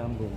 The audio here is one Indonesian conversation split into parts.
Nyambung.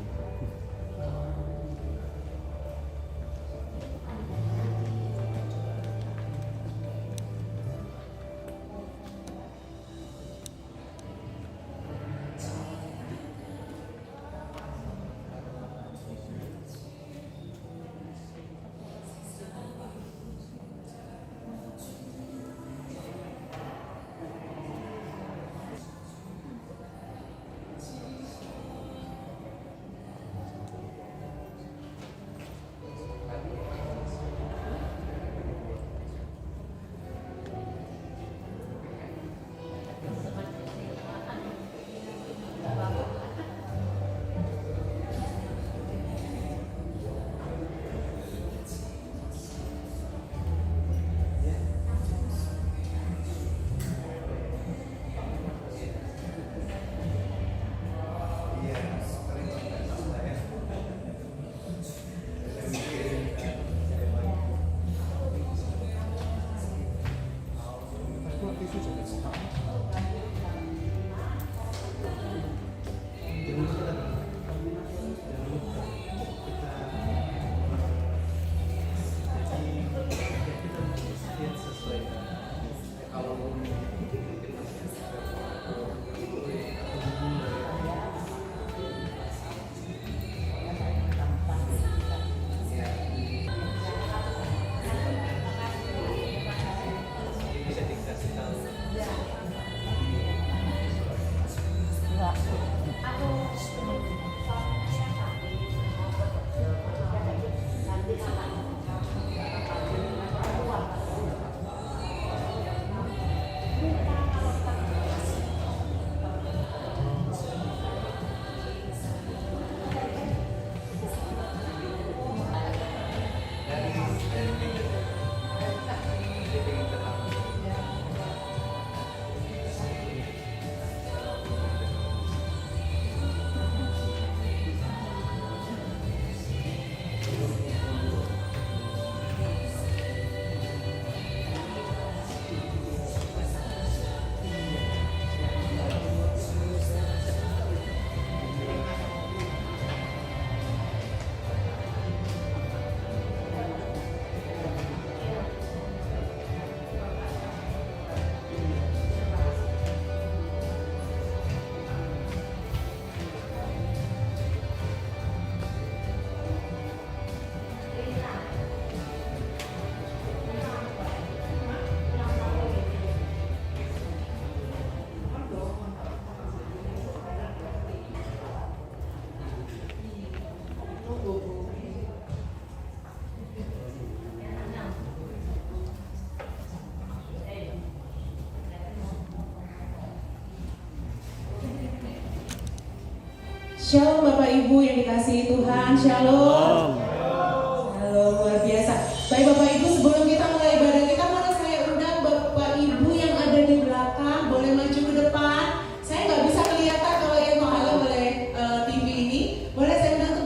Shalom Bapak Ibu yang dikasihi Tuhan, Shalom. Shalom, luar biasa. Baik Bapak Ibu, sebelum kita mulai ibadah kita, boleh saya undang Bapak Ibu yang ada di belakang, boleh maju ke depan. Saya nggak bisa kelihatan kalau yang menghalang oleh TV ini. Boleh saya undang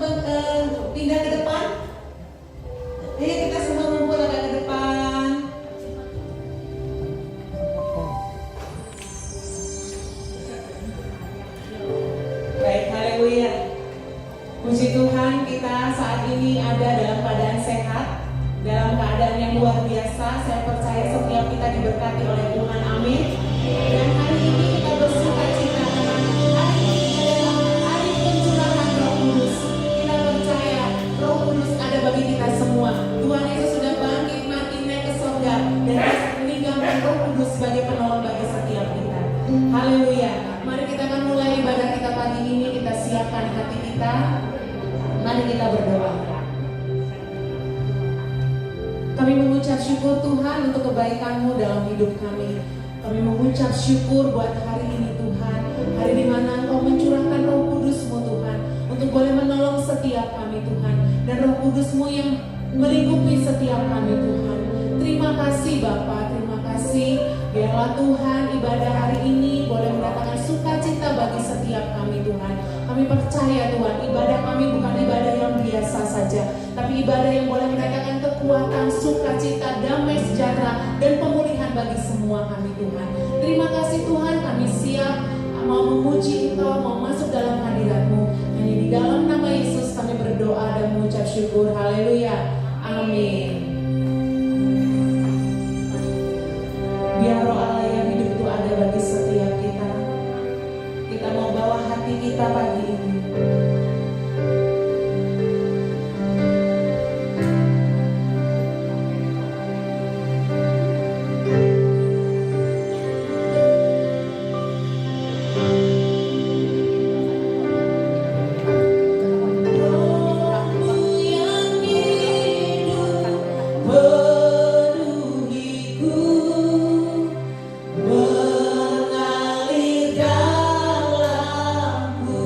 pindah ke depan? Ayo kita semua ngumpul agak ke depan. Baik, haleluya. Puji Tuhan, kita saat ini ada dalam keadaan sehat, dalam keadaan yang luar biasa. Saya percaya setiap kita diberkati oleh Tuhan, amin. Dan hari ini kita bersuka cita karena hari ini adalah hari pencurahan Roh Kudus. Kita percaya Roh Kudus ada bagi kita semua. Tuhan Yesus sudah bangkit mati naik ke surga dan kita meninggalkan Roh Kudus sebagai penolong bagi setiap kita. Haleluya. Mari kita akan mulai ibadah kita pagi ini. Kita siapkan hati kita. Mari kita berdoa. Kami mengucap syukur Tuhan untuk kebaikan-Mu dalam hidup kami. Kami mengucap syukur buat hari ini Tuhan. Hari di mana Engkau mencurahkan Roh Kudus-Mu Tuhan, untuk boleh menolong setiap kami Tuhan. Dan Roh Kudus-Mu yang melingkupi setiap kami Tuhan. Terima kasih Bapa, terima kasih. Biarlah Tuhan ibadah hari ini boleh mendatangkan sukacita bagi setiap kami Tuhan. Kami percaya Tuhan, ibadah kami bukan ibadah yang biasa saja, tapi ibadah yang boleh mendatangkan kekuatan, sukacita, damai sejahtera, dan pemulihan bagi semua kami Tuhan. Terima kasih Tuhan, kami siap mau memuji Engkau, mau masuk dalam hadirat-Mu. Hanya di dalam syukur. Haleluya. Amin. Biar roh Allah yang hidup itu ada bagi setiap kita. Kita mau bawa hati kita pagi ini. Mengalir dalamku.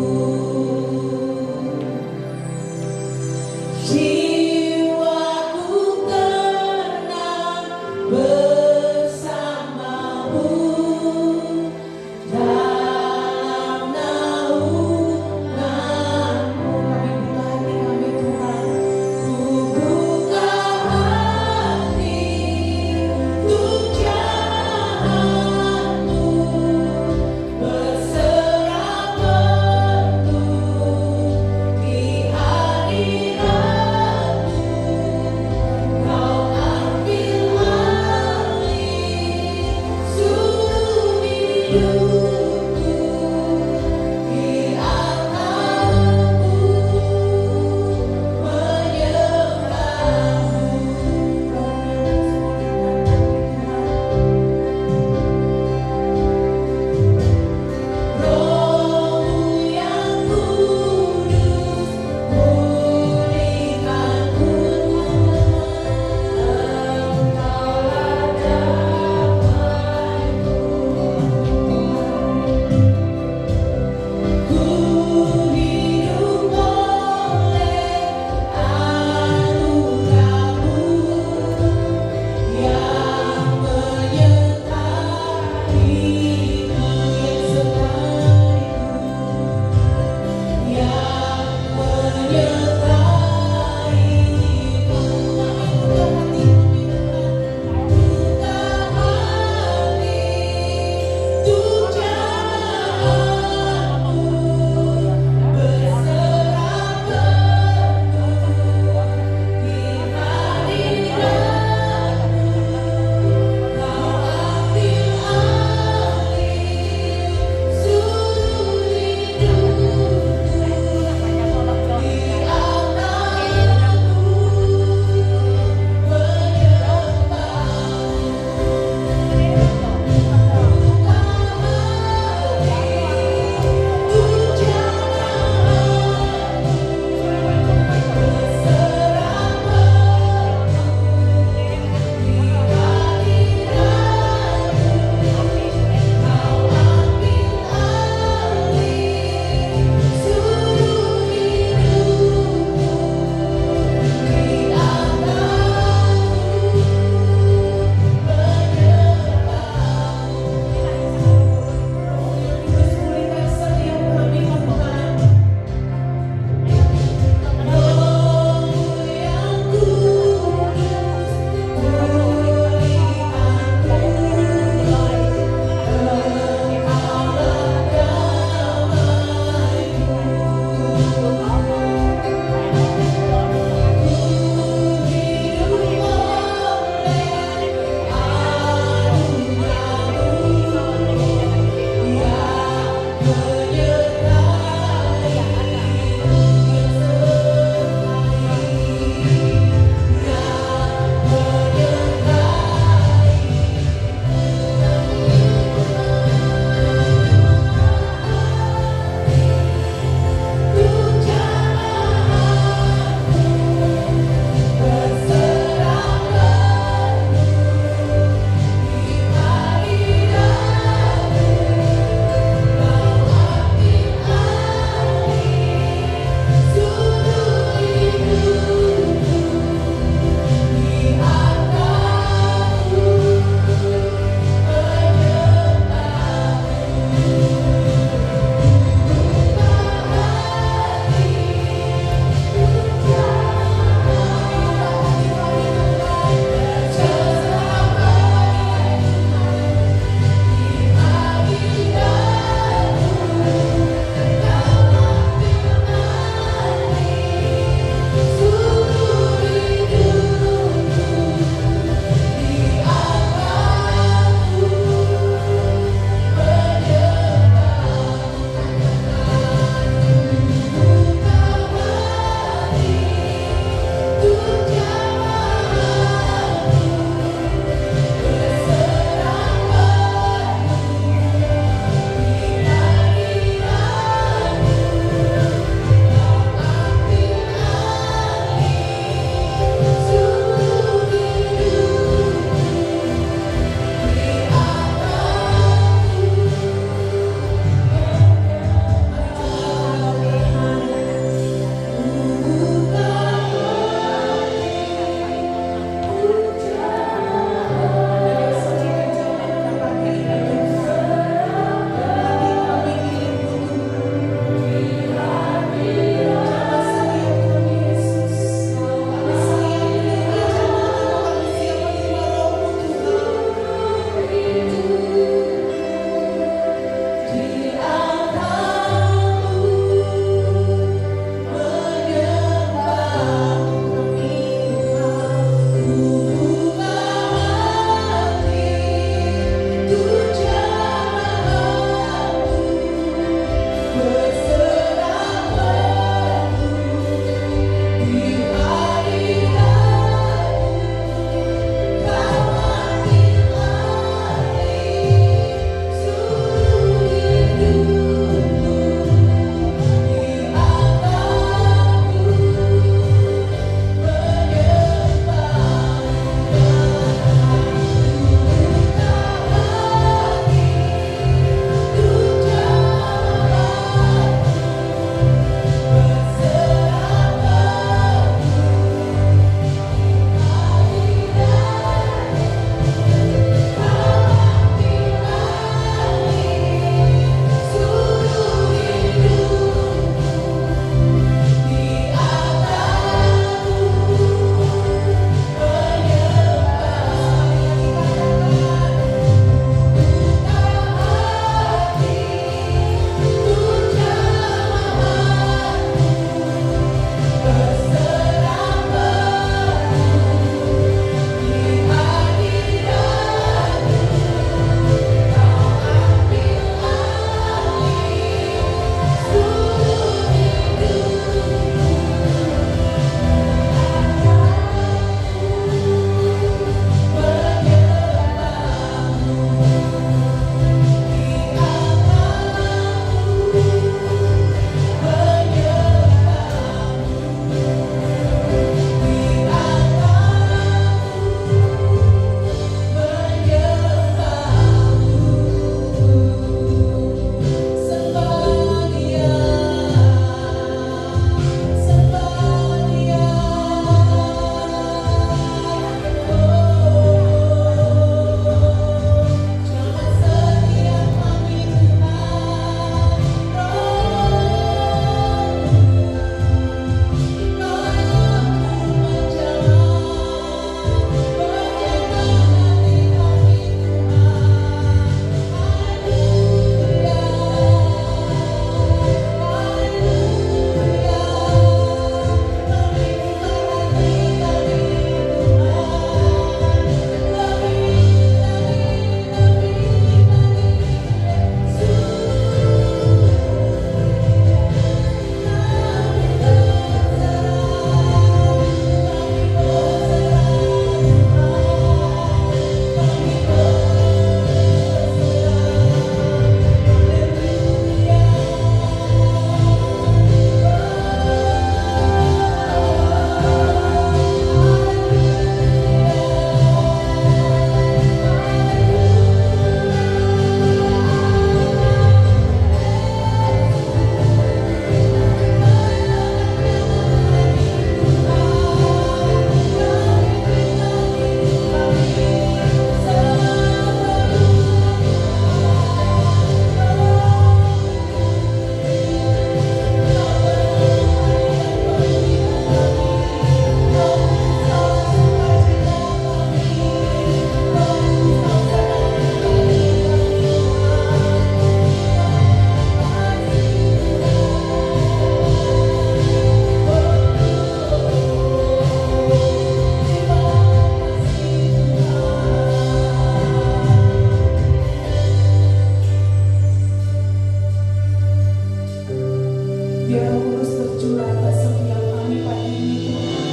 Roh Kudus tercurah atas setiap kami pagi ini Tuhan.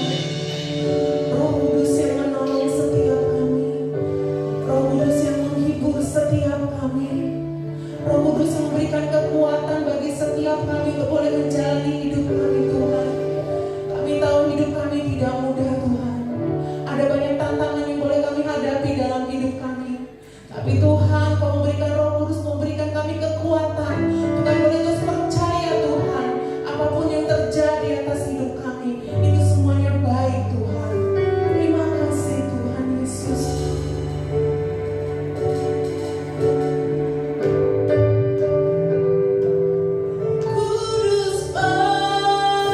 Roh Kudus yang menolong setiap kami, Roh Kudus yang menghibur setiap kami, Roh Kudus yang memberikan kekuatan bagi setiap kami untuk boleh menjalani hidup kami Tuhan. Kami tahu hidup kami tidak mudah Tuhan. Ada banyak tantangan yang boleh kami hadapi dalam hidup kami. Tapi Tuhan, Kau memberikan Roh Kudus, memberikan kami kekuatan untuk kami boleh terus percaya Tuhan. Apapun yang terjadi atas hidup kami, itu semuanya baik Tuhan. Terima kasih Tuhan Yesus. Kudus Bapa,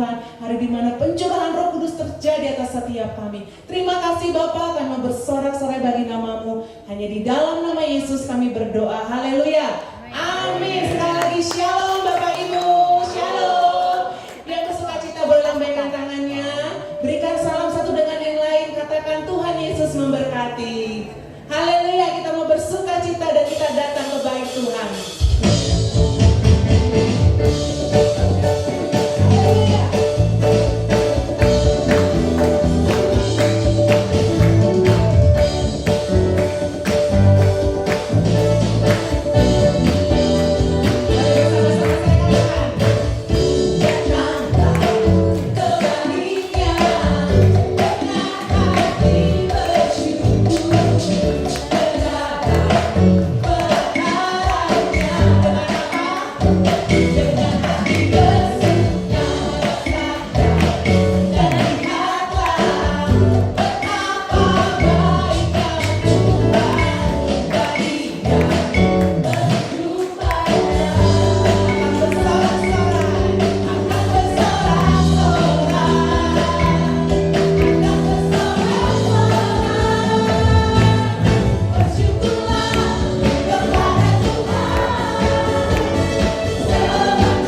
Tuhan, hari di mana pencurahan Roh Kudus terjadi atas setiap kami. Terima kasih Bapa, kami bersorak-sorai bagi nama-Mu. Hanya di dalam nama Yesus kami berdoa. Haleluya. Amin. Sekali lagi shalom Bapak Ibu. Shalom. Yang bersukacita boleh lambaikan tangannya. Berikan salam satu dengan yang lain. Katakan Tuhan Yesus memberkati. Haleluya. Kita mau bersukacita dan kita datang ke bait Tuhan.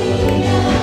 Sepertinya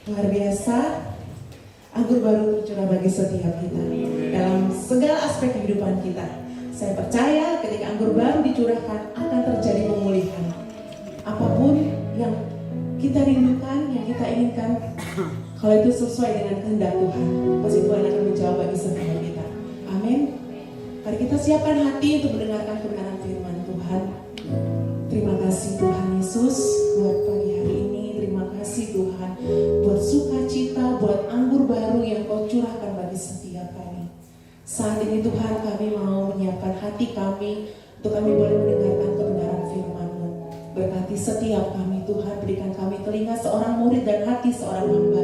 Luar biasa, anggur baru tercurah bagi setiap kita dalam segala aspek kehidupan kita. Saya percaya ketika anggur baru dicurahkan akan terjadi pemulihan. Apapun yang kita rindukan, yang kita inginkan, kalau itu sesuai dengan kehendak Tuhan, pasti Tuhan akan menjawab bagi setiap kita. Amin. Mari kita siapkan hati untuk mendengarkan kebenaran firman Tuhan. Terima kasih Tuhan Yesus buat pagi hari ini. Terima kasih Tuhan buat sukacita, buat anggur baru yang Kau curahkan bagi setiap kami. Saat ini Tuhan, kami mau menyiapkan hati kami untuk kami boleh mendengarkan kebenaran firman-Mu. Berkati setiap kami Tuhan, berikan kami telinga seorang murid dan hati seorang hamba,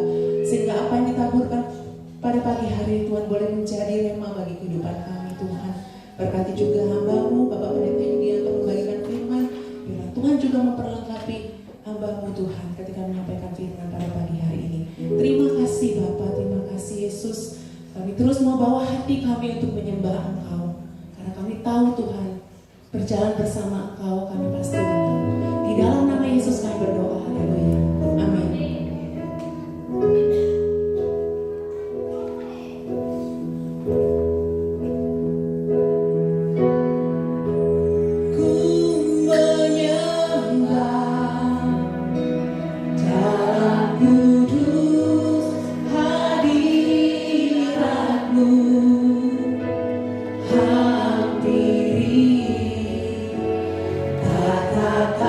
sehingga apa yang ditaburkan pada pagi hari Tuhan boleh menjadi rema bagi kehidupan kami Tuhan. Berkati juga hamba-Mu, Bapak Pendeta Yudi yang akan membagikan firman. Biarlah Tuhan juga memperlengkapi hamba-Mu Tuhan ketika menyampaikan firman pada pagi hari ini. Terima kasih Bapak, terima kasih Yesus. Kami terus mau bawa hati kami untuk menyembah Engkau, karena kami tahu Tuhan, berjalan bersama Engkau kami pasti menang. Di dalam nama Yesus kami berdoa, haleluya, amin. Kata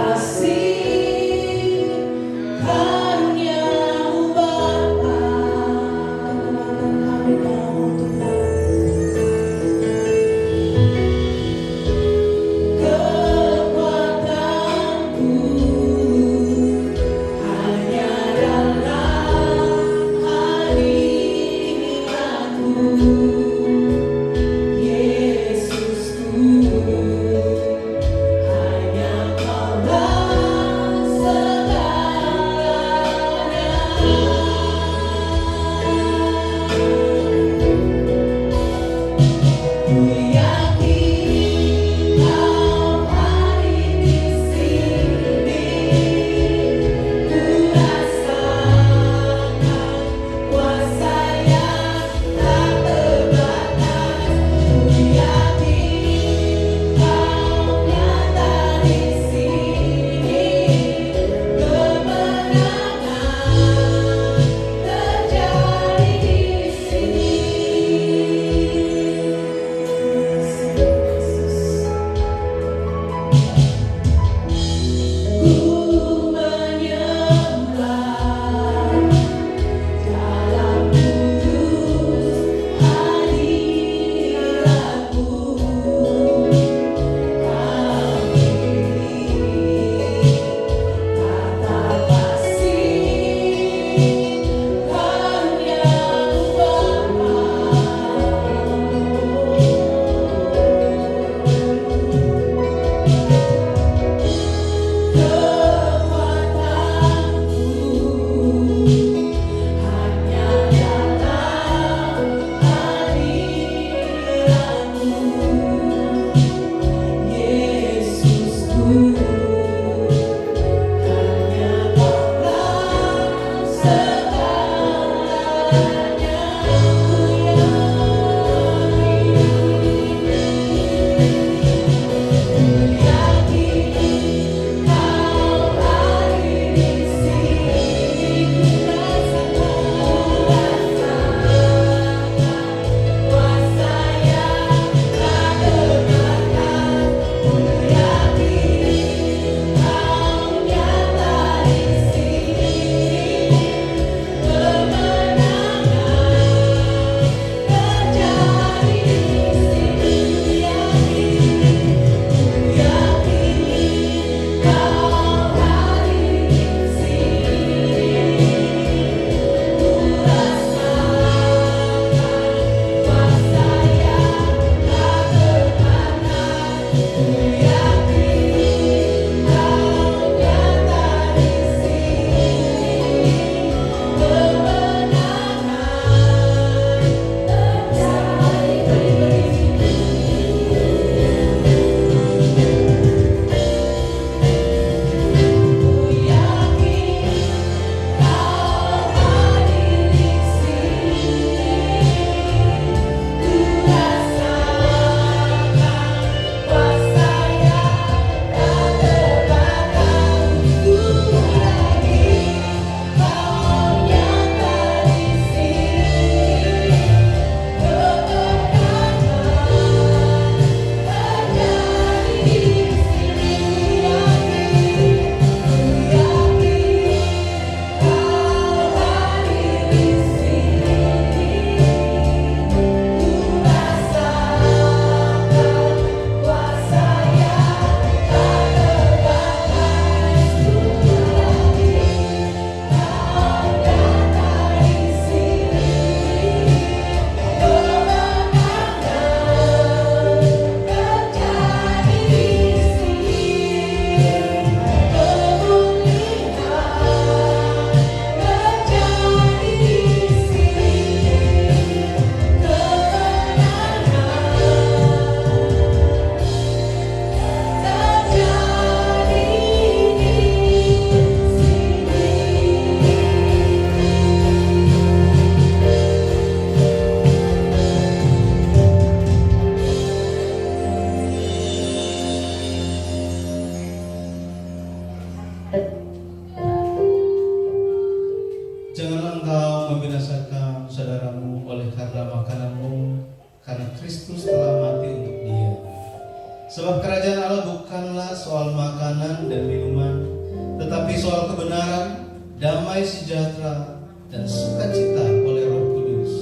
Sebab kerajaan Allah bukanlah soal makanan dan minuman, tetapi soal kebenaran, damai sejahtera, dan sukacita oleh Roh Kudus.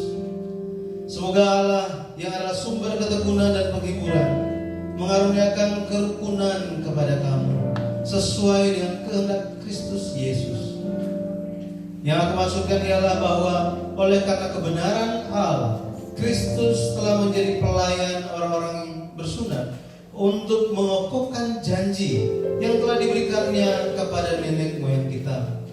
Semoga Allah yang adalah sumber ketekunan dan penghiburan mengaruniakan kerukunan kepada kamu sesuai dengan kehendak Kristus Yesus. Yang aku maksudkan ialah bahwa oleh karena kebenaran Allah, Kristus telah menjadi pelayan orang-orang bersunat untuk mengokohkan janji yang telah diberikannya kepada nenek moyang kita.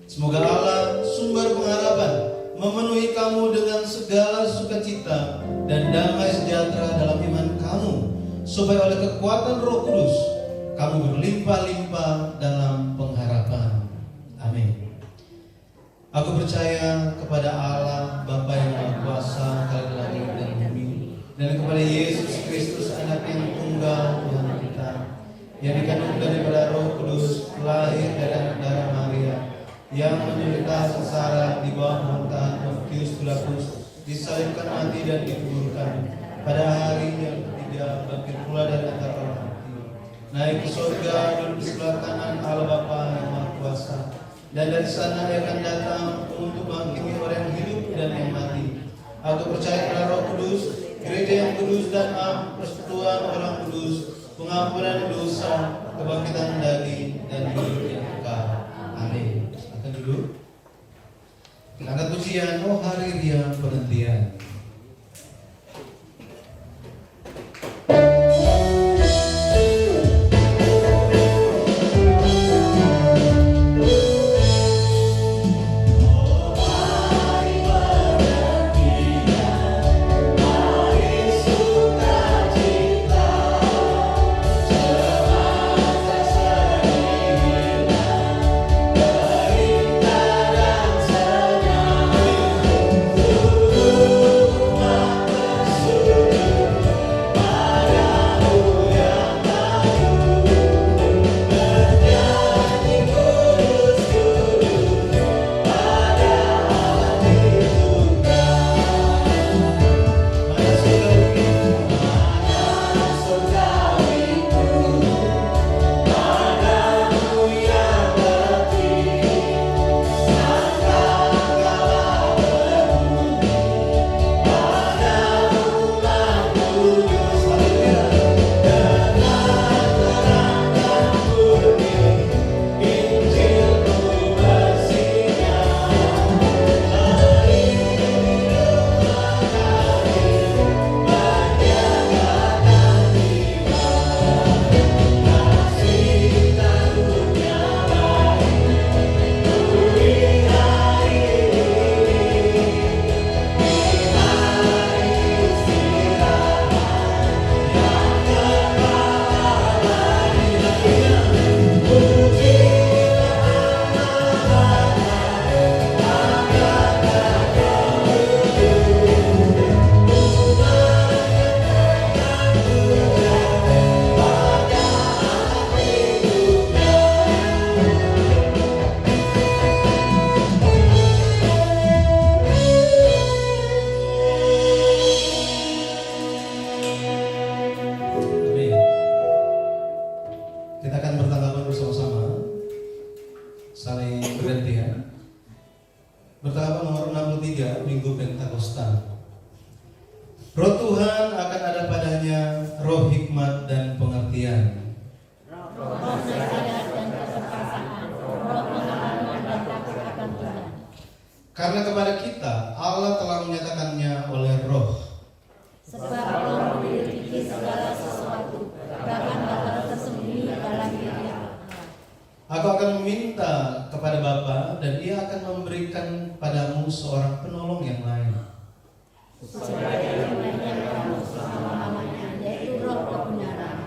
Semoga Allah, sumber pengharapan, memenuhi kamu dengan segala sukacita dan damai sejahtera dalam iman kamu, supaya oleh kekuatan Roh Kudus kamu berlimpah-limpah dalam pengharapan. Amin. Aku percaya kepada Allah Bapa yang Maha Kuasa, Kala langit dan bumi, dan kepada Yesus Kristus, Anak yang tunggal Tuhan kita, yang dikandung daripada Roh Kudus, lahir dari anak darah Maria, yang menderita sengsara di bawah pemerintahan Pontius Pilatus, disalibkan, mati dan dikuburkan, pada hari yang ketiga bangkit pula dari antara orang mati, naik ke surga, duduk di sebelah kanan Allah Bapa yang Maha Kuasa, dan dari sana dia akan datang untuk menghakimi orang yang hidup dan yang mati. Aku percaya kepada Roh Kudus, gereja yang kudus dan am, persekutuan orang kudus, pengampunan dosa, kebangkitan daging, dan hidup yang kekal. Amin. Akan duduk. Kita angkat pujian, oh hari dia penantian. Roh Tuhan akan ada padanya, roh hikmat dan pengertian, roh nasihat dan keperkasaan, roh pengalaman dan takut akan Tuhan. Karena kepada kita Allah telah menyatakannya oleh roh. Sebab Allah menyelidiki segala sesuatu, bahkan hal tersembunyi dalam diri Allah. Aku akan meminta kepada Bapa dan Ia akan memberikan padamu seorang penolong yang lain, supaya yang lainnya kamu selama-lamanya, yaitu roh kebenaran.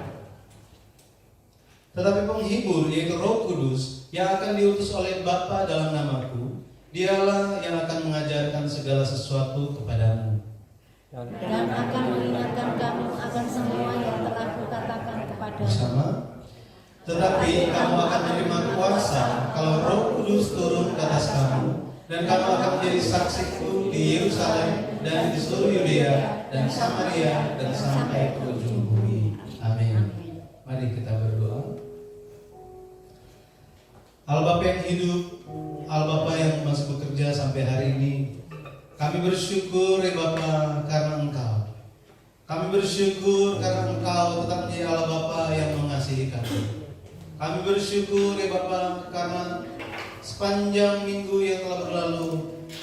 Tetapi penghibur, yaitu Roh Kudus, yang akan diutus oleh Bapa dalam namaku, Dialah yang akan mengajarkan segala sesuatu kepadamu, dan akan mengingatkan kamu akan semua yang telah kukatakan kepadamu. Bersama. Tetapi kamu akan menerima kuasa kalau Roh Kudus turun ke atas kamu, dan kamu akan menjadi saksiku di Yerusalem dan di seluruh Yudea dan Samaria dan sampai ke ujung bumi. Amin. Mari kita berdoa. Allah Bapa yang hidup, Allah Bapa yang masih bekerja sampai hari ini, kami bersyukur ya Bapa karena Engkau. Kami bersyukur karena Engkau tetap menjadi Allah Bapa yang mengasihi kami. Kami bersyukur ya Bapa karena sepanjang minggu yang telah berlalu,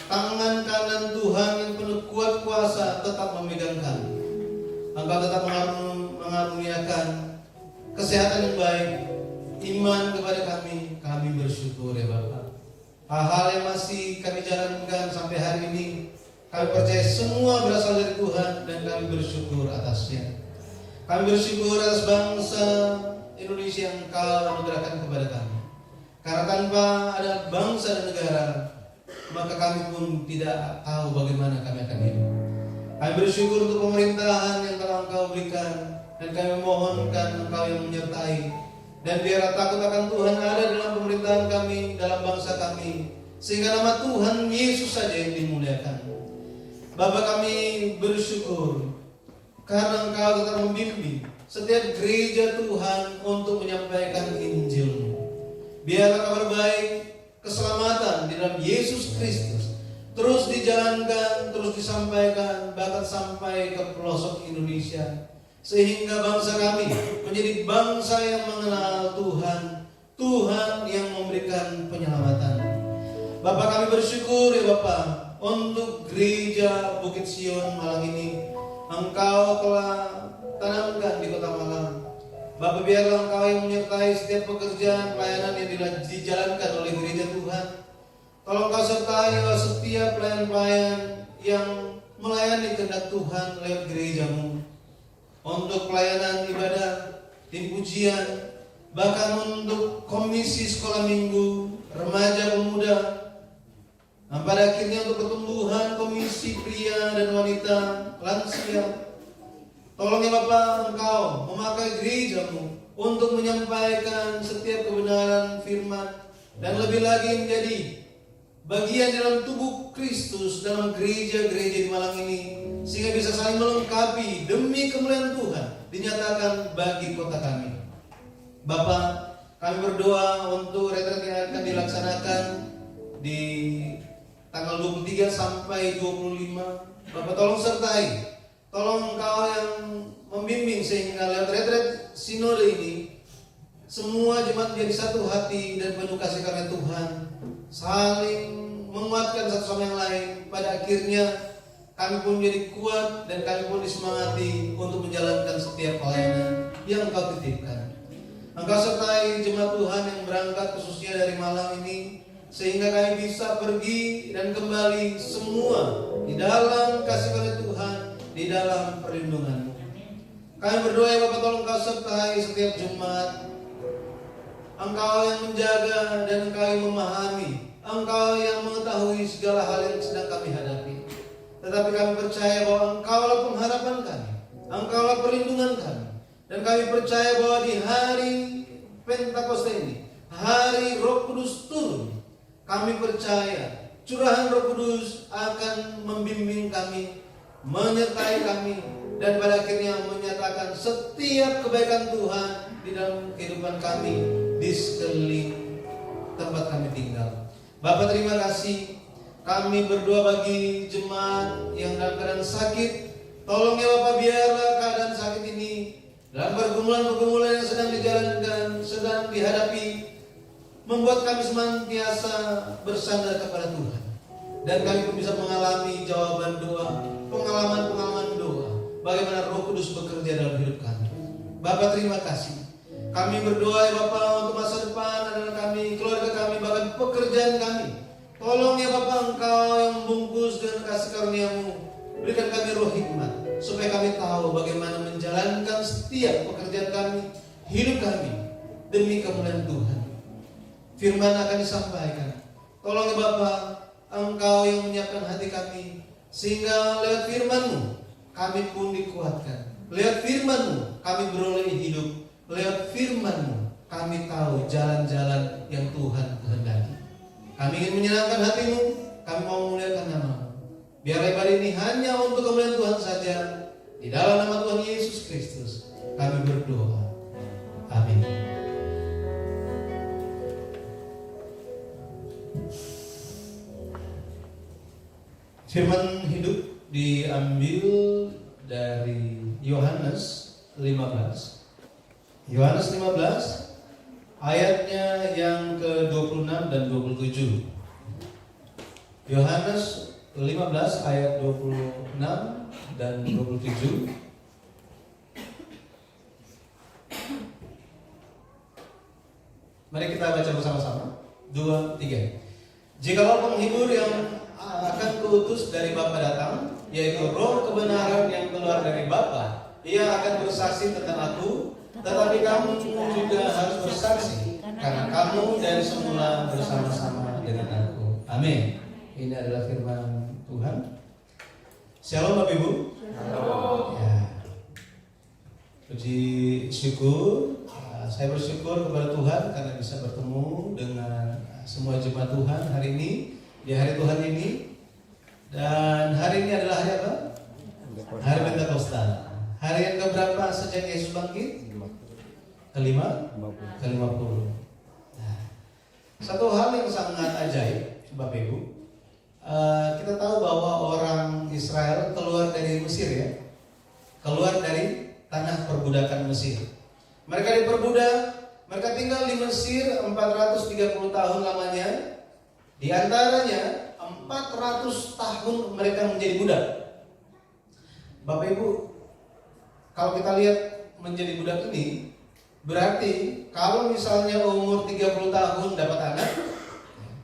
tangan kanan Tuhan yang penuh kuat kuasa tetap memegang kami. Engkau tetap mengaruniakan kesehatan yang baik, iman kepada kami. Kami bersyukur ya Bapa. Hal-hal yang masih kami jalankan sampai hari ini, kami percaya semua berasal dari Tuhan dan kami bersyukur atasnya. Kami bersyukur atas bangsa Indonesia yang Engkau anugerahkan kepada kami. Karena tanpa ada bangsa dan negara, maka kami pun tidak tahu bagaimana kami akan hidup. Kami bersyukur untuk pemerintahan yang telah Engkau berikan, dan kami memohonkan Engkau yang menyertai. Dan biarlah takut akan Tuhan ada dalam pemerintahan kami, dalam bangsa kami, sehingga nama Tuhan Yesus saja yang dimuliakan. Bapa, kami bersyukur karena Engkau tetap membimbing setiap gereja Tuhan untuk menyampaikan Injil-Mu. Biarlah kabar baik, keselamatan di dalam Yesus Kristus terus dijalankan, terus disampaikan, bahkan sampai ke pelosok Indonesia, sehingga bangsa kami menjadi bangsa yang mengenal Tuhan, Tuhan yang memberikan penyelamatan. Bapak, kami bersyukur ya Bapak untuk gereja Bukit Sion Malang ini. Engkau telah tanamkan di kota Malang. Bapak, biarlah Engkau yang menyertai setiap pekerjaan pelayanan yang dijalankan oleh gereja Tuhan. Tolong Kau sertai setiap pelayan-pelayan yang melayani kehendak Tuhan lewat gereja-Mu. Untuk pelayanan ibadah, tim pujian, bahkan untuk komisi sekolah minggu, remaja pemuda. Nah, pada akhirnya untuk pertumbuhan komisi pria dan wanita, lansia. Tolong ya Bapak, Engkau memakai gereja-Mu untuk menyampaikan setiap kebenaran firman, dan lebih lagi menjadi bagian dalam tubuh Kristus dalam gereja-gereja di Malang ini, sehingga bisa saling melengkapi demi kemuliaan Tuhan dinyatakan bagi kota kami. Bapak, kami berdoa untuk retret yang akan dilaksanakan di tanggal 23 sampai 25. Bapak, tolong sertai, tolong Engkau yang membimbing sehingga lewat retret sinode ini semua jemaat menjadi satu hati dan penuh kasih karunia Tuhan, saling menguatkan satu sama yang lain. Pada akhirnya kami pun menjadi kuat dan kami pun disemangati untuk menjalankan setiap pelayanan yang Engkau titipkan. Engkau sertai jemaat Tuhan yang berangkat khususnya dari Malang ini, sehingga kami bisa pergi dan kembali semua di dalam kasih karunia Tuhan, di dalam perlindungan-Mu. Kami berdoa ya Bapak, tolong Engkau sertai setiap jemaat. Engkau yang menjaga dan Engkau yang memahami, Engkau yang mengetahui segala hal yang sedang kami hadapi. Tetapi kami percaya bahwa Engkaulah pengharapan kami, Engkaulah perlindungan kami. Dan kami percaya bahwa di hari Pentakosta ini, hari Roh Kudus turun, kami percaya curahan Roh Kudus akan membimbing kami, menyertai kami, dan pada akhirnya menyatakan setiap kebaikan Tuhan di dalam kehidupan kami, di sekeliling tempat kami tinggal. Bapak, terima kasih. Kami berdoa bagi jemaat yang dalam keadaan sakit. Tolong ya Bapak, biarlah keadaan sakit ini dalam pergumulan-pergumulan yang sedang dijalankan, sedang dihadapi, membuat kami senantiasa bersandar kepada Tuhan. Dan kami pun bisa mengalami jawaban doa, pengalaman-pengalaman doa, bagaimana Roh Kudus bekerja dalam hidup kami. Bapak, terima kasih. Kami berdoa ya Bapak untuk masa depan adalah kami, keluarga kami, bahkan pekerjaan kami. Tolong ya Bapak, Engkau yang membungkus dengan kasih karunia-Mu, berikan kami roh hikmat, supaya kami tahu bagaimana menjalankan setiap pekerjaan kami, hidup kami, demi kemuliaan Tuhan. Firman akan disampaikan. Tolong ya Bapak, Engkau yang menyiapkan hati kami, sehingga lewat firman-Mu kami pun dikuatkan. Lewat firman-Mu kami beroleh hidup. Lewat firman-Mu kami tahu jalan-jalan yang Tuhan kehendaki. Kami ingin menyenangkan hati-Mu, kami mau memuliakan nama-Mu. Biar ibadah ini hanya untuk kemuliaan Tuhan saja, di dalam nama Tuhan Yesus Kristus Kami berdoa. Amin. Firman hidup diambil dari Yohanes 15. Yohanes 15 ayatnya yang ke-26 dan 27. Yohanes 15 ayat 26 dan 27. Mari kita baca bersama-sama. 2, 3. Jikalau penghibur yang akan kuutus dari Bapa datang, yaitu Roh kebenaran yang keluar dari Bapa, ia akan bersaksi tentang aku. Tetapi kamu juga harus bersaksi, karena kamu dari semula bersama-sama dengan aku. Amin. Ini adalah firman Tuhan. Shalom Bapak Ibu. Shalom. Ya. Puji syukur. Saya bersyukur kepada Tuhan karena bisa bertemu dengan semua jemaat Tuhan hari ini, di hari Tuhan ini. Dan hari ini adalah hari apa? Hari Pentakosta. Hari yang keberapa sejak Yesus bangkit? Ke-50. Nah, satu hal yang sangat ajaib, Bapak Ibu. Kita tahu bahwa orang Israel keluar dari Mesir ya. Keluar dari tanah perbudakan Mesir. Mereka diperbudak, mereka tinggal di Mesir 430 tahun lamanya. Di antaranya 400 tahun mereka menjadi budak. Bapak Ibu, kalau kita lihat menjadi budak ini, berarti kalau misalnya umur 30 tahun dapat anak,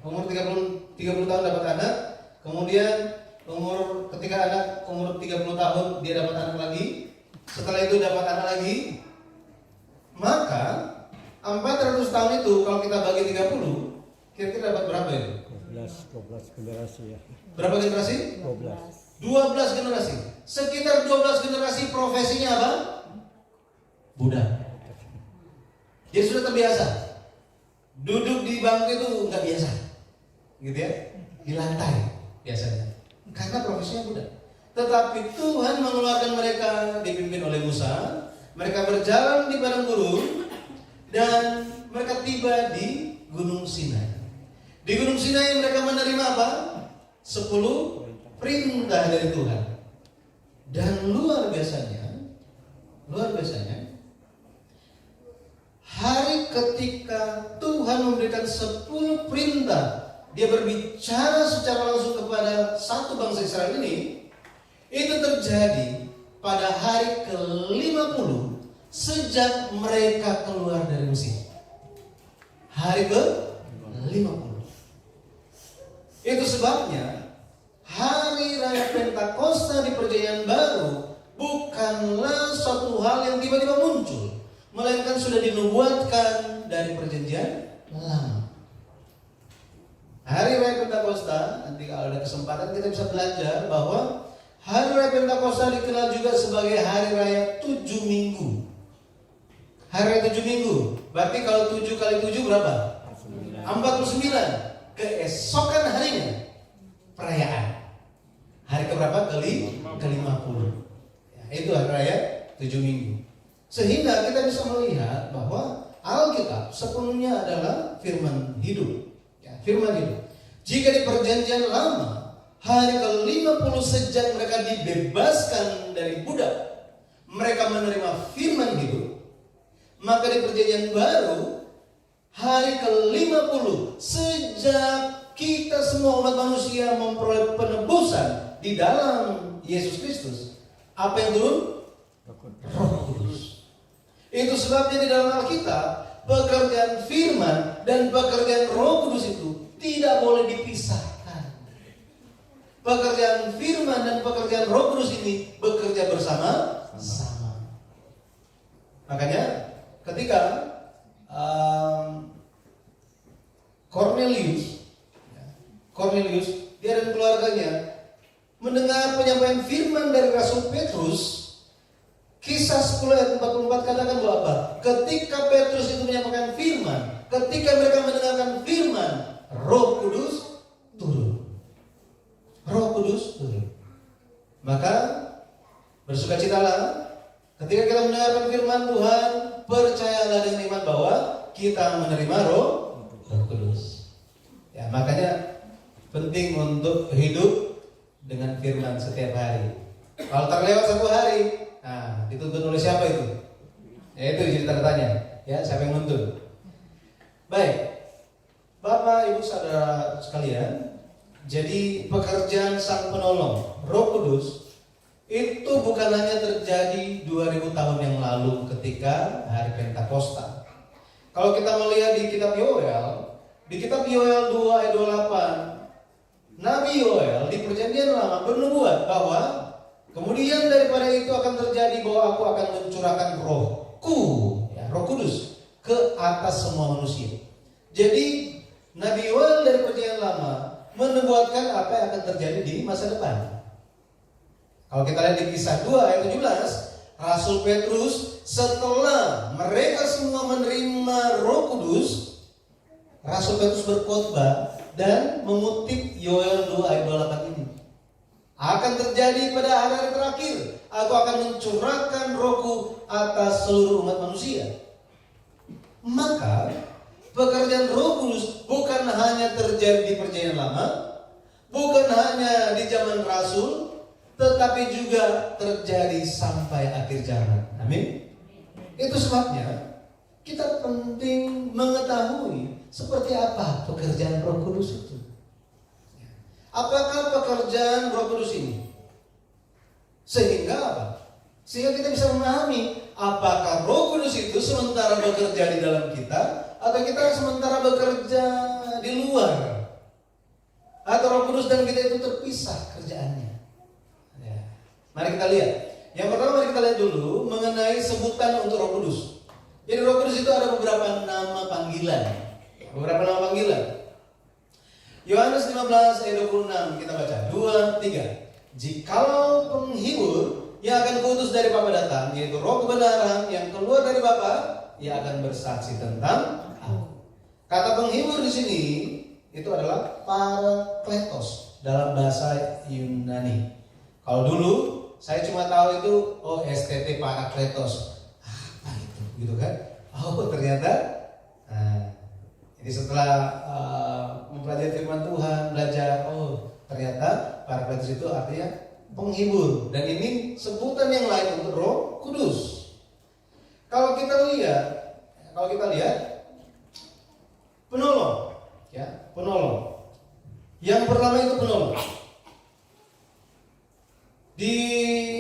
umur 30 tahun dapat anak, kemudian ketika anak umur 30 tahun dia dapat anak lagi, setelah itu dapat anak lagi, maka 400 tahun itu kalau kita bagi 30, kira-kira dapat berapa itu? 12 generasi ya. Berapa generasi? 12 generasi. Sekitar 12 generasi profesinya apa? Budak. Dia sudah terbiasa. Duduk di bangku itu nggak biasa, gitu ya, di lantai biasanya. Karena profesinya budak. Tetapi Tuhan mengeluarkan mereka dipimpin oleh Musa. Mereka berjalan di padang gurun dan mereka tiba di Gunung Sinai. Di Gunung Sinai mereka menerima apa? 10 perintah dari Tuhan. Dan luar biasanya, hari ketika Tuhan memberikan 10 perintah, dia berbicara secara langsung kepada satu bangsa Israel ini, itu terjadi pada hari ke-50 sejak mereka keluar dari Mesir. Hari ke-50. Itu sebabnya hari raya Pentakosta di Perjanjian Baru bukanlah suatu hal yang tiba-tiba muncul, melainkan sudah dinubuatkan dari Perjanjian Lama. Hari raya Pentakosta, nanti kalau ada kesempatan kita bisa belajar bahwa hari raya Pentakosta dikenal juga sebagai hari raya 7 minggu. Hari raya 7 minggu. Berarti kalau 7 kali 7 berapa? 49. Keesokan harinya perayaan. Hari keberapa? Ke-50. Ya, itu hari raya 7 minggu. Sehingga kita bisa melihat bahwa Alkitab sepenuhnya adalah firman hidup. Ya, firman hidup. Jika di Perjanjian Lama, hari ke-50 sejak mereka dibebaskan dari budak, mereka menerima firman hidup. Maka di Perjanjian Baru, hari ke-50 sejak kita semua umat manusia memperoleh penebusan di dalam Yesus Kristus, apa yang turun? Roh Kudus. Itu sebabnya di dalam Alkitab pekerjaan firman dan pekerjaan Roh Kudus itu tidak boleh dipisahkan. Pekerjaan firman dan pekerjaan Roh Kudus ini bekerja bersama-sama. Makanya ketika Cornelius dia dan keluarganya mendengar penyampaian firman dari Rasul Petrus, Kisah 10 ayat 44 katakan bahwa apa? Ketika Petrus itu menyampaikan firman, ketika mereka mendengarkan firman, Roh Kudus turun. Roh Kudus turun. Maka bersukacitalah Ketika kita mendengarkan firman Tuhan, percayalah dengan iman bahwa kita menerima Roh Kudus. Ya, makanya penting untuk hidup dengan firman setiap hari. Kalau terlewat satu hari, nah dituntun oleh siapa itu? Ya itu jadi tanda tanya. Ya, siapa yang nuntun? Baik, Bapak, Ibu, Saudara sekalian, jadi pekerjaan Sang Penolong, Roh Kudus, itu bukan hanya terjadi 2000 tahun yang lalu ketika hari Pentakosta. Kalau kita melihat di kitab Yoel, di kitab Yoel 2 ayat 28, Nabi Yoel di Perjanjian Lama bernubuat bahwa kemudian daripada itu akan terjadi bahwa aku akan mencurahkan Rohku, ya, Roh Kudus ke atas semua manusia. Jadi Nabi Yoel dari Perjanjian Lama menubuatkan apa yang akan terjadi di masa depan. Kalau kita lihat di Kisah 2 ayat 17, Rasul Petrus setelah mereka semua menerima Roh Kudus, Rasul Petrus berkhotbah dan mengutip Yoel 2 ayat 28 ini. Akan terjadi pada hari terakhir, aku akan mencurahkan Rohku atas seluruh umat manusia. Maka pekerjaan Roh Kudus bukan hanya terjadi di Perjanjian Lama, bukan hanya di zaman Rasul, tetapi juga terjadi sampai akhir zaman. Amin. Itu sebabnya kita penting mengetahui seperti apa pekerjaan Roh Kudus itu. Apakah pekerjaan Roh Kudus ini? Sehingga apa? Sehingga kita bisa memahami apakah Roh Kudus itu sementara bekerja di dalam kita atau kita sementara bekerja di luar, atau Roh Kudus dan kita itu terpisah kerjaannya. Ya. Mari kita lihat. Yang pertama mari kita lihat dulu mengenai sebutan untuk Roh Kudus. Jadi Roh Kudus itu ada beberapa nama panggilan. Beberapa nama panggilan. Yohanes 15 ayat 26 kita baca 2-3. Jikalau penghibur yang akan kuutus dari Bapa datang, yaitu Roh kebenaran yang keluar dari Bapa, ia akan bersaksi tentang aku. Kata penghibur di sini itu adalah Parakletos dalam bahasa Yunani. Kalau dulu saya cuma tahu itu STT Parakletos. Apa itu? Gitu kan? Oh ternyata. Nah, ini setelah mempelajari firman Tuhan, belajar, ternyata Parakletos itu artinya penghibur. Dan ini sebutan yang lain untuk Roh Kudus. Kalau kita lihat penolong, ya, penolong. Yang pertama itu penolong. Di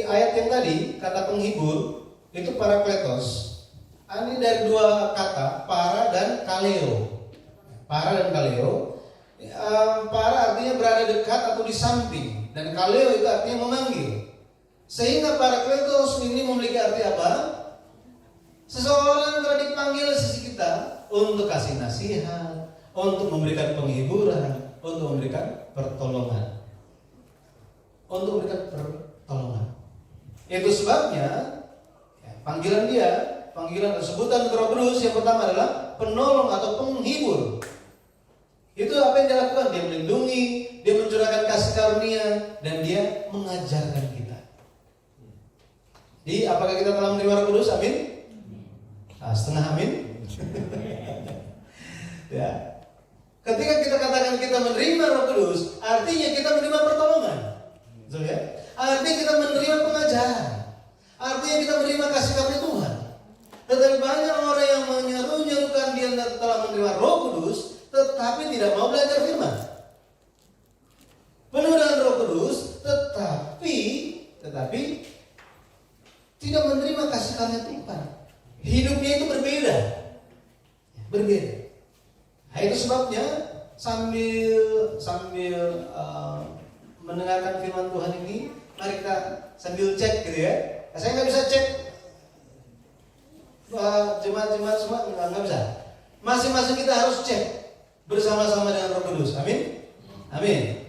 ayat yang tadi kata penghibur itu Parakletos. Ini dari dua kata, para dan kaleo. Para dan kaleo. Para artinya berada dekat atau di samping, dan kaleo itu artinya memanggil. Sehingga Parakletos ini memiliki arti apa? Seseorang telah dipanggil sisi kita untuk kasih nasihat, untuk memberikan penghiburan, untuk memberikan pertolongan. Untuk memberikan pertolongan. Itu sebabnya panggilan atau sebutan Roh Kudus yang pertama adalah penolong atau penghibur. Itu apa yang dia lakukan? Dia melindungi, dia mencurahkan kasih karunia, dan dia mengajarkan kita. Jadi apakah kita telah menerima Roh Kudus? Amin. Setengah amin. Ya. Ketika kita katakan kita menerima Roh Kudus, artinya kita menerima pertolongan. Betul ya? Artinya kita menerima pengajaran. Artinya kita menerima kasih karunia Tuhan. Tetapi banyak orang yang menyeru-nyerukan dia telah menerima Roh Kudus, tetapi tidak mau belajar firman. Penuh dengan Roh Kudus, tetapi tidak menerima kasih karunia Tuhan. Hidupnya itu berbeda. Nah, itu sebabnya sambil mendengarkan firman Tuhan ini, mari kita sambil cek gitu ya. Saya nggak bisa cek jemaat-jemaat semua, nggak bisa. Masing-masing kita harus cek bersama-sama dengan Roh Kudus. Amin. Amin.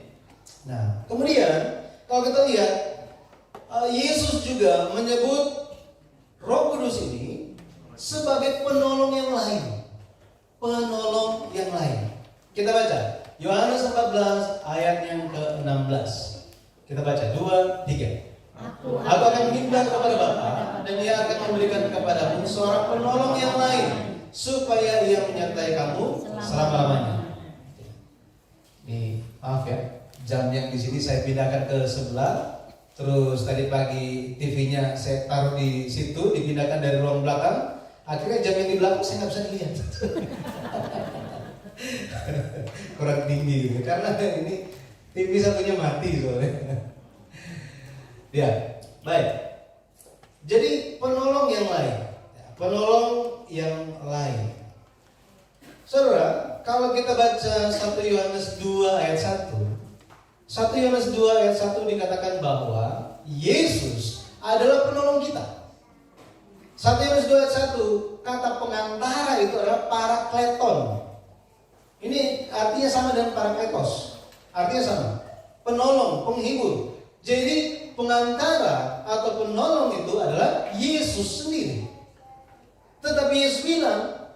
Nah, kemudian kalau kita lihat Yesus juga menyebut Roh Kudus ini sebagai penolong yang lain. Penolong yang lain. Kita baca Yohanes 14 ayat yang ke-16. Kita baca 2-3. Aku akan minta kepada Bapa dan Ia akan memberikan kepadamu seorang penolong yang lain supaya Ia menyertai kamu selama-lamanya. Nih, maaf ya, jam yang di sini saya pindahkan ke sebelah. Terus tadi pagi TV-nya saya taruh di situ, dipindahkan dari ruang belakang. Akhirnya jam yang di belakang saya nggak bisa dilihat. Kurang tinggi gitu. Karena ini TV satunya mati soalnya. Ya, baik. Jadi penolong yang lain. Penolong yang lain. Saudara, kalau kita baca 1 Yohanes 2 ayat 1, 1 Yohanes 2 ayat 1 dikatakan bahwa Yesus adalah penolong kita. 1 Yohanes 2 ayat 1, kata pengantara itu adalah parakleton. Ini artinya sama dengan parakletos. Artinya sama. Penolong, penghibur. Jadi pengantara atau penolong itu adalah Yesus sendiri. Tetapi Yesus bilang,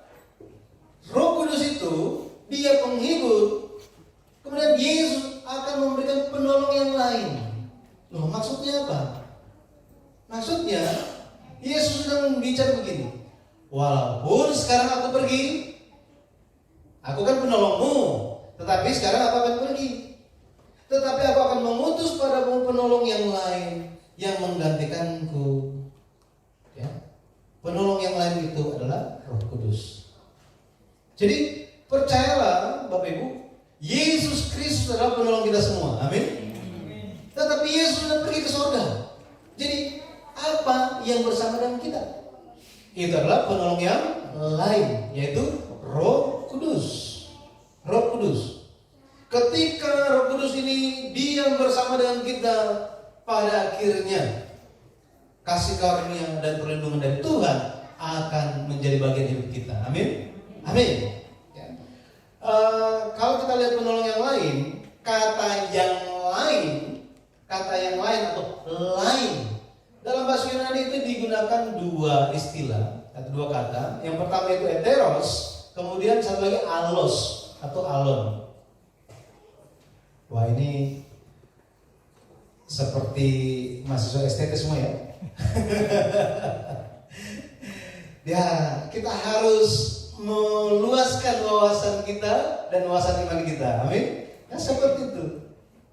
Roh Kudus itu Dia penghibur. Kemudian Yesus akan memberikan penolong yang lain. Loh, maksudnya apa? Maksudnya Yesus sedang bicara begini. Walaupun sekarang aku pergi, aku kan penolongmu, tetapi sekarang aku akan pergi. Tetapi aku akan mengutus padamu penolong yang lain yang menggantikanku. Ya. Penolong yang lain itu adalah Roh Kudus. Jadi percayalah Bapak Ibu, Yesus Kristus adalah penolong kita semua. Amin. Tetapi Yesus sudah pergi ke surga. Jadi apa yang bersama dengan kita? Itu adalah penolong yang lain, yaitu Roh Kudus. Roh Kudus. Ketika Roh Kudus ini diam bersama dengan kita, pada akhirnya kasih karunia dan perlindungan dari Tuhan akan menjadi bagian hidup kita. Amin. Amin. Ya. Kalau kita lihat penolong yang lain, kata yang lain atau lain dalam bahasa Yunani itu digunakan dua istilah atau dua kata. Yang pertama itu heteros, kemudian satu lagi alos atau alon. Wah, ini seperti mahasiswa STT semua ya. Ya, kita harus meluaskan wawasan kita dan wawasan iman kita. Amin. Ya, seperti itu.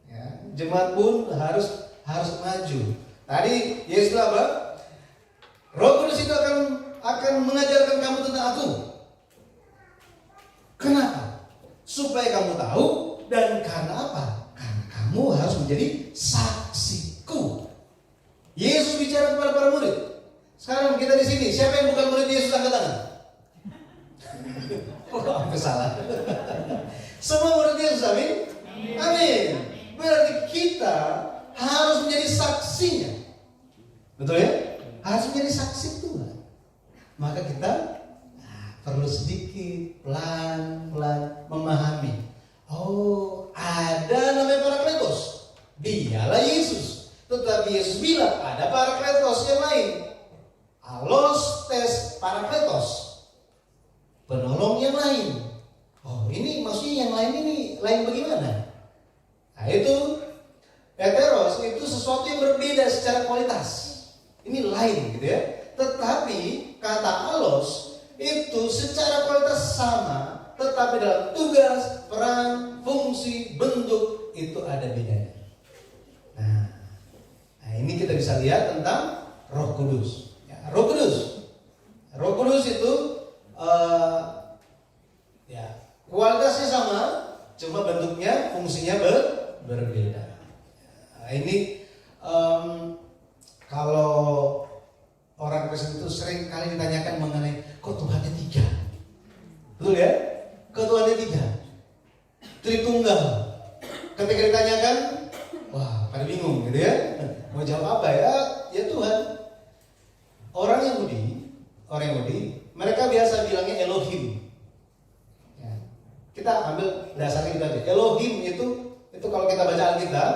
Ya, jemaat pun harus maju. Tadi Yesus apa? Roh Kudus itu akan mengajarkan kamu tentang aku. Kenapa? Supaya kamu tahu. Dan karena apa? Karena kamu harus menjadi saksiku. Yesus bicara kepada para murid. Sekarang kita di sini, siapa yang bukan murid Yesus angkat tangan? Oh, aku salah. Semua murid Yesus, amin? Amin. Berarti kita harus menjadi saksinya. Betul ya? Harus menjadi saksi Tuhan. Maka kita perlu sedikit pelan-pelan memahami. Oh, ada namanya Parakletos. Dialah Yesus. Tetapi Yesus bilang ada Parakletos yang lain. Alos tes Parakletos. Penolong yang lain. Oh, ini maksudnya yang lain ini lain bagaimana? Nah, itu heteros itu sesuatu yang berbeda secara kualitas. Ini lain gitu ya. Tetapi kata alos itu secara kualitas sama. Tetapi dalam tugas, peran, fungsi, bentuk itu ada bedanya. Nah ini kita bisa lihat tentang Roh Kudus. Ya, Roh Kudus itu ya kualitasnya sama, cuma bentuknya, fungsinya berbeda. Nah, ini kalau orang Kristen itu sering kali ditanyakan mengenai kok Tuhannya 3, betul ya? Ketuhannya 3, Tritunggal. Ketika ditanyakan, wah, pada bingung gitu ya. Mau jawab apa ya? Ya Tuhan. Orang Yahudi, mereka biasa bilangnya Elohim. Ya. Kita ambil dasarnya itu aja. Elohim itu kalau kita baca Alkitab,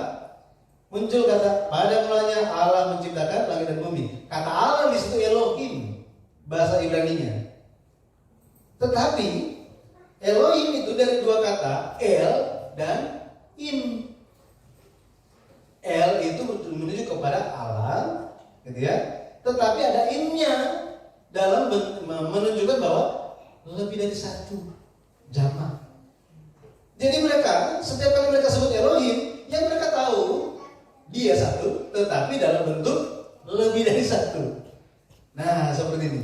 muncul kata pada mulanya Allah menciptakan langit dan bumi. Kata Allah di situ Elohim, bahasa Ibraninya. Tetapi Elohim itu dari dua kata, El dan Im. El itu menuju kepada Allah, tetapi ada in-nya dalam menunjukkan bahwa lebih dari satu jamak. Jadi mereka, setiap kali mereka sebut Elohim, yang mereka tahu dia satu, tetapi dalam bentuk lebih dari satu. Nah, seperti ini.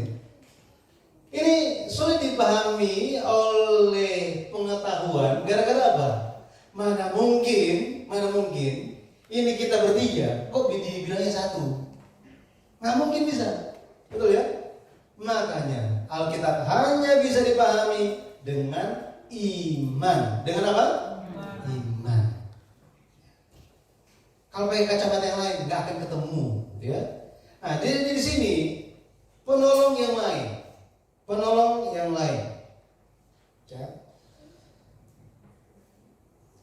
Ini sulit dipahami oleh pengetahuan. Gara-gara apa? Mana mungkin ini kita bertiga kok dibilangnya satu? Nggak mungkin bisa, betul ya? Makanya Alkitab hanya bisa dipahami dengan iman. Dengan apa? Iman. Kalau pakai kacamata yang lain nggak akan ketemu, ya. Nah, jadi di sini penolong yang lain. Ya.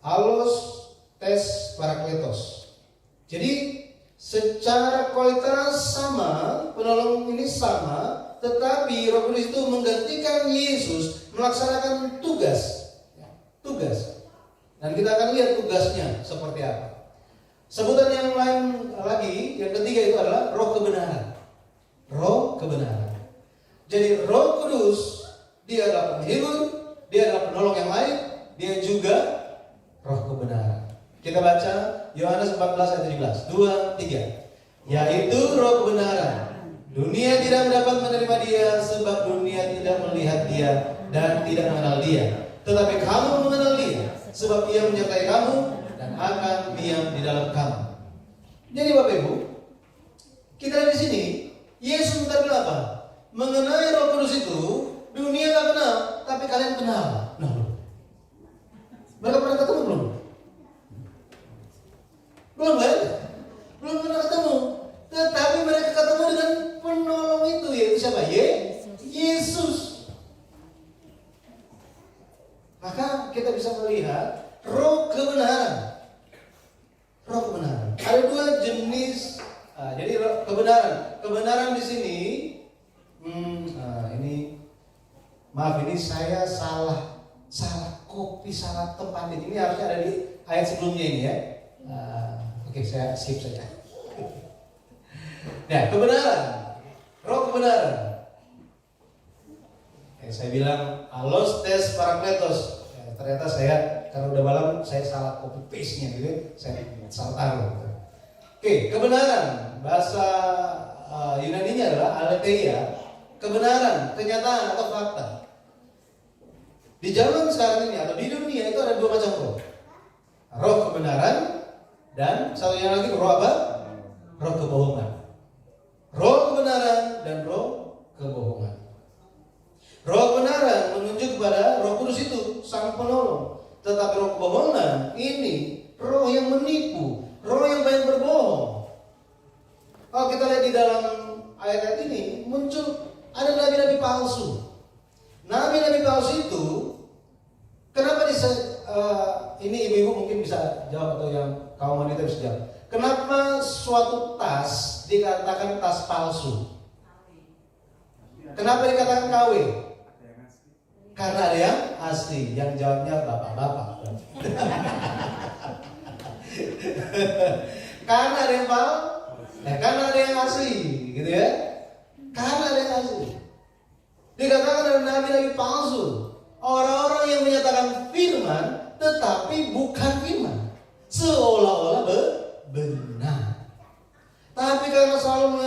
Allos tes parakletos. Jadi secara kualitas sama, penolong ini sama, tetapi Roh Kudus itu menggantikan Yesus melaksanakan tugas. Dan kita akan lihat tugasnya seperti apa. Sebutan yang lain lagi, yang ketiga itu adalah Roh kebenaran. Roh kebenaran. Jadi Roh Kudus, dia adalah penghibur, dia adalah penolong yang lain, dia juga Roh kebenaran. Kita baca Yohanes 14 ayat 17. 2, 3. Yaitu Roh kebenaran. Dunia tidak dapat menerima dia sebab dunia tidak melihat dia dan tidak mengenal dia. Tetapi kamu mengenal dia sebab ia menyertai kamu dan akan diam di dalam kamu. Jadi Bapak Ibu, kita di sini Yesus minta bilang apa? Mengenai Roh Kudus itu dunia tak kenal, tapi kalian kenal. Nah, mereka pernah ketemu belum? Belum kan? Belum pernah ketemu. Tetapi mereka ketemu dengan penolong itu, yaitu siapa? Yesus. Maka kita bisa melihat roh kebenaran. Roh kebenaran. Ada dua jenis. Jadi kebenaran. Kebenaran di sini. Ini saya salah copy, salah tempat ini harusnya ada di ayat sebelumnya ini ya. Oke, saya skip saja. Nah, kebenaran, roh kebenaran. Saya bilang allos tes parakletos. Ternyata saya karena udah malam saya salah copy paste-nya gitu, saya salah taruh. Oke, kebenaran bahasa Yunani-nya adalah aletheia, kebenaran, kenyataan atau fakta. Di zaman sekarang ini atau di dunia itu ada dua macam roh. Roh kebenaran dan satunya lagi roh apa? Roh kebohongan. Roh kebenaran dan roh kebohongan. Roh kebenaran menunjuk kepada Roh Kudus itu sang penolong. Tetapi roh kebohongan ini roh yang menipu, roh yang banyak berbohong. Kalau kita lihat di dalam ayat-ayat ini muncul ada nabi-nabi palsu. Nabi-nabi palsu itu kenapa ini ibu-ibu mungkin bisa jawab atau yang kaum wanita bisa jawab. Kenapa suatu tas dikatakan tas palsu? Kenapa dikatakan KW? Karena ada yang asli. Yang jawabnya bapak-bapak. Karena ada yang karena ada yang asli, gitu ya. Karena ada yang asli. Dikatakan ada nabi-nabi palsu, orang-orang yang menyatakan firman tetapi bukan firman, seolah-olah benar. Tapi karena selalu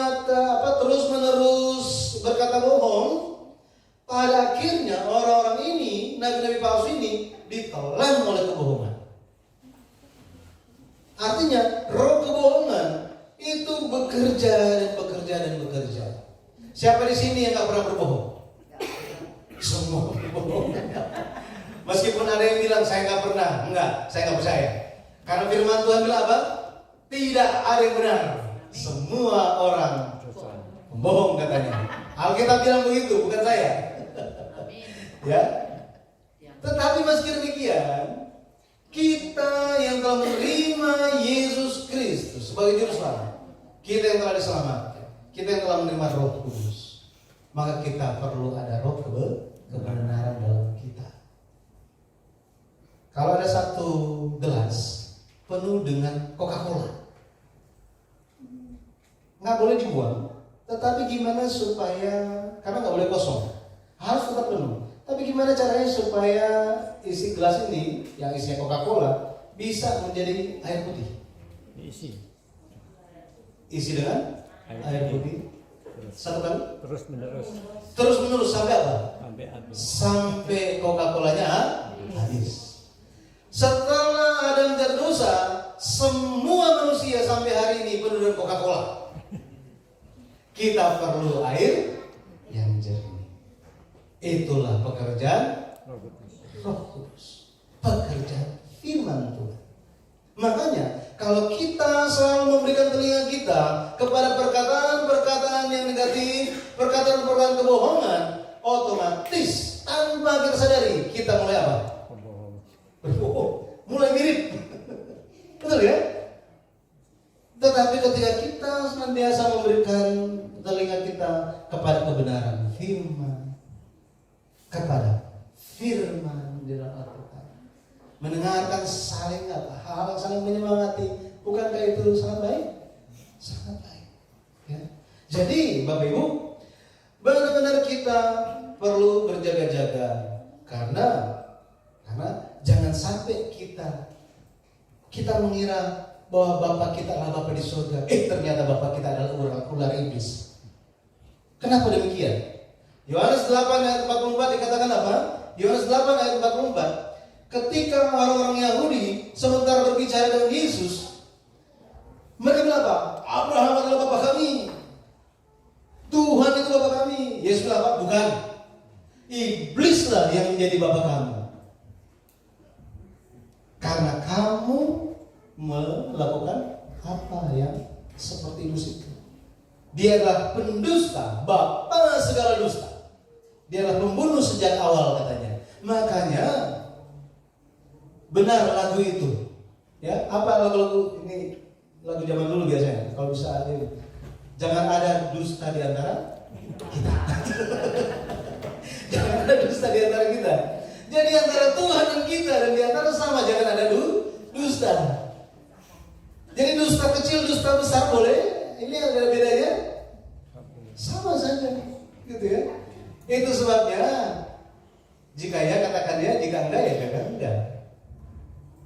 terus-menerus berkata bohong, pada akhirnya orang-orang ini, nabi-nabi palsu ini ditelan oleh kebohongan. Artinya roh kebohongan itu bekerja dan bekerja dan bekerja. Siapa di sini yang nggak pernah berbohong? Semua berbohong. Meskipun ada yang bilang saya nggak pernah, saya nggak percaya. Karena firman Tuhan bilang apa? Tidak ada yang benar. Semua orang bohong katanya. Alkitab bilang begitu, bukan saya. Ya. Tetapi meski demikian, kita yang telah menerima Yesus Kristus sebagai juru selamat, kita yang telah diselamatkan, kita yang telah menerima Roh Kudus, maka kita perlu ada roh kebenaran dalam kita. Kalau ada satu gelas penuh dengan Coca-Cola, nggak boleh dibuang, Tetapi gimana supaya, karena nggak boleh kosong, harus tetap penuh. Tapi gimana caranya supaya isi gelas ini, yang isinya Coca-Cola, bisa menjadi air putih? Isi dengan air putih. Satu kali? Terus menerus sampai apa? Sampai Coca-Colanya habis. Setelah Adam berdosa, semua manusia sampai hari ini penuh dengan Coca-Cola. Kita perlu air yang jernih. Itulah pekerjaan Roh Kudus, pekerjaan firman Tuhan. Makanya kalau kita selalu memberikan telinga kita kepada perkataan-perkataan yang negatif, perkataan-perkataan kebohongan, otomatis tanpa kita sadari kita mulai apa? Berbohong, mulai mirip. Betul ya? Tetapi ketika kita senantiasa memberikan telinga kita kepada kebenaran firman, kepada firman di dalam Al-Quran, mendengarkan saling hal yang saling menyemangati, bukankah itu sangat baik? Sangat baik. Ya. Jadi Bapak Ibu, benar-benar kita perlu berjaga-jaga karena jangan sampai kita mengira bahwa Bapak kita adalah Bapak di surga. Ternyata Bapak kita adalah ular iblis. Kenapa demikian? Yohanes 8 ayat 44 dikatakan apa? Yohanes 8 ayat 44. Ketika orang-orang Yahudi sementara berbicara dengan Yesus, mereka bilang apa? Abraham adalah Bapa kami. Tuhan itu Bapa kami. Yesus bilang apa? Bukan. Iblislah yang menjadi Bapa kamu. Karena kamu melakukan apa yang seperti iblis itu. Dia adalah pendusta, bapa segala dusta. Dia adalah pembunuh sejak awal katanya. Makanya benar lagu itu. Ya, apa lagu ini? Lagu zaman dulu biasanya. Kalau bisa ada, jangan ada dusta di antara kita. Jangan ada dusta di antara kita. Jadi antara Tuhan dan kita dan di antara sama, jangan ada dusta. Jadi dusta kecil, dusta besar boleh. Ini ada bedanya? Sama saja, gitu ya. Itu sebabnya jika ya katakan ya, jika enggak ya katakan enggak.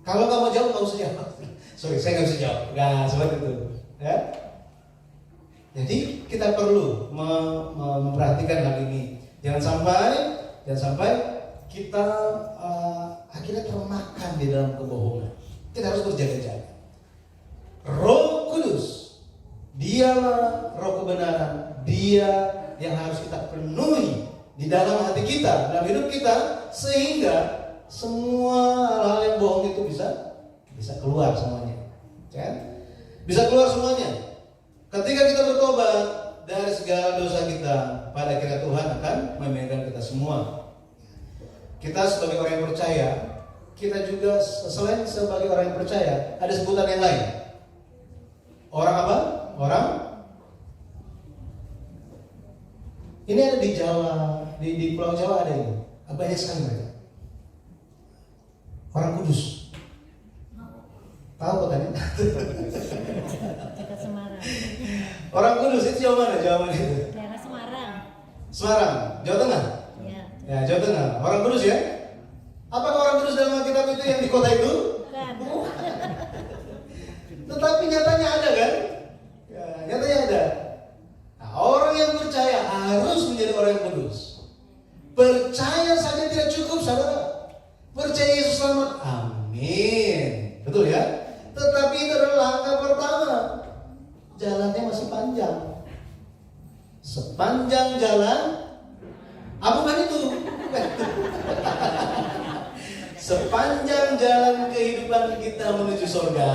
Kalau nggak mau jawab nggak usah jawab. Sorry, saya nggak bisa jawab. Nah, seperti itu. Ya. Jadi kita perlu memperhatikan hal ini. Jangan sampai kita akhirnya termakan di dalam kebohongan. Kita harus berjaga-jaga. Roh Kudus, dialah roh kebenaran. Dia yang harus kita penuhi di dalam hati kita, dalam hidup kita, sehingga semua hal-hal yang bohong itu bisa keluar semuanya. Ya? Bisa keluar semuanya. Ketika kita bertobat dari segala dosa kita, pada akhirnya Tuhan akan memegang kita semua. Kita sebagai orang yang percaya, kita juga selain sebagai orang yang percaya, ada sebutan yang lain. Orang apa? Orang ini ada di Jawa, di Pulau Jawa ada ini. Banyak sekali mereka. Orang Kudus. Tahu kotanya? Dekat Semarang. Orang Kudus itu Jawa mana? Jawa mana itu? Daerah Semarang. Semarang, Jawa Tengah. Ya. Ya, Jawa Tengah. Orang Kudus ya? Apakah orang Kudus dalam Alkitab itu yang di kota itu? Bukan. Tetapi nyatanya ada kan? Ya, nyatanya ada. Nah, orang yang percaya harus menjadi orang yang kudus. Percaya saja tidak cukup, saudara. Percaya Yesus selamat, amin. Betul ya? Tetapi itu adalah langkah pertama. Jalannya masih panjang. Sepanjang jalan, apa kan itu? Sepanjang jalan kehidupan kita menuju surga,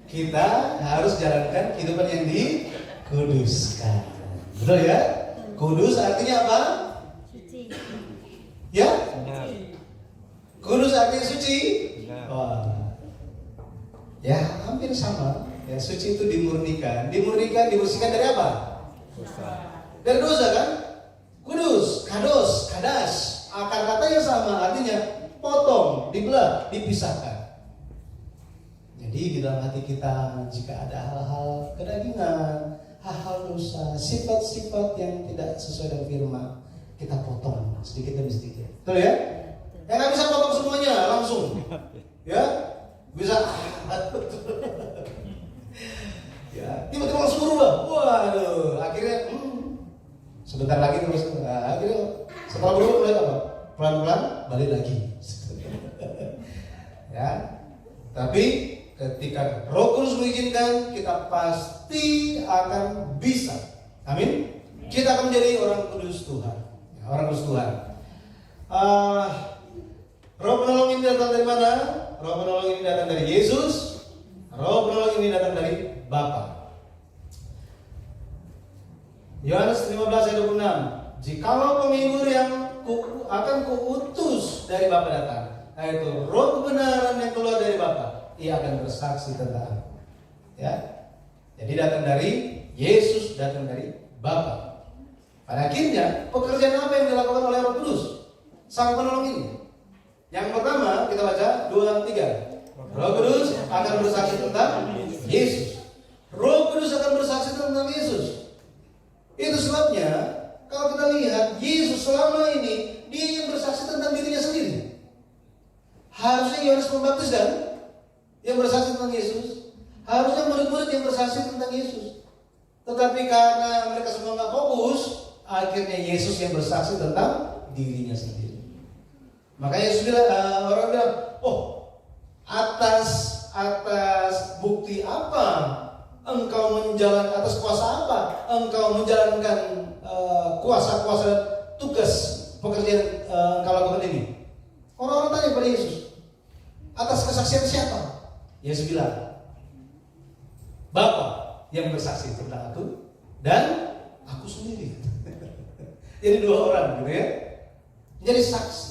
kita harus jalankan kehidupan yang dikuduskan. Betul ya? Kudus artinya apa? Suci. Ya? Kudus artinya suci? Wah. Ya, hampir sama. Ya, suci itu dimurnikan. Dibersihkan dari apa? Dari dosa kan? Kudus, kados, kadas. Akar katanya sama, artinya potong, dibelah, dipisahkan. Jadi di dalam hati kita jika ada hal-hal kedagingan, hal-hal dosa, sifat-sifat yang tidak sesuai dengan firman, kita potong sedikit demi sedikit. Betul ya? Yang nggak bisa potong semuanya langsung, ya bisa. Ya, tiba-tiba langsung berubah. Waduh, akhirnya sebentar lagi terus. Nah, akhirnya setelah berubah mulai apa? Pelan-pelan balik lagi. Ya, tapi ketika Roh Kudus mengizinkan, kita pasti akan bisa. Amin. Kita akan menjadi orang kudus Tuhan. Ya, orang kudus Tuhan. Roh penolong ini datang dari mana? Roh penolong ini datang dari Yesus. Roh penolong ini datang dari Bapa. Yohanes 15 ayat 26. Jikalau penghibur yang akan kuutus dari Bapa datang, yaitu Roh kebenaran yang keluar dari Bapa, ia akan bersaksi tentang aku. Ya. Jadi datang dari Yesus, datang dari Bapa. Pada akhirnya, pekerjaan apa yang dilakukan oleh Roh Kudus, Sang Penolong ini? Yang pertama, kita baca 2-3. Roh Kudus akan bersaksi tentang Yesus. Roh Kudus akan bersaksi tentang Yesus. Itu sebabnya, kalau kita lihat Yesus selama ini, dia yang bersaksi tentang dirinya sendiri. Harusnya Yohanes Pembaptis kan yang bersaksi tentang Yesus. Harusnya murid-murid yang bersaksi tentang Yesus. Tetapi karena mereka semua nggak fokus, akhirnya Yesus yang bersaksi tentang dirinya sendiri. Makanya Yesus bilang, orang bilang, atas bukti apa engkau menjalankan, atas kuasa apa engkau menjalankan kuasa-kuasa tugas pekerjaan engkau lakukan ini? Orang-orang tanya kepada Yesus, atas kesaksian siapa? Yesus bilang, Bapa yang bersaksi tentang aku dan aku sendiri. Jadi dua orang gitu ya. Jadi saksi,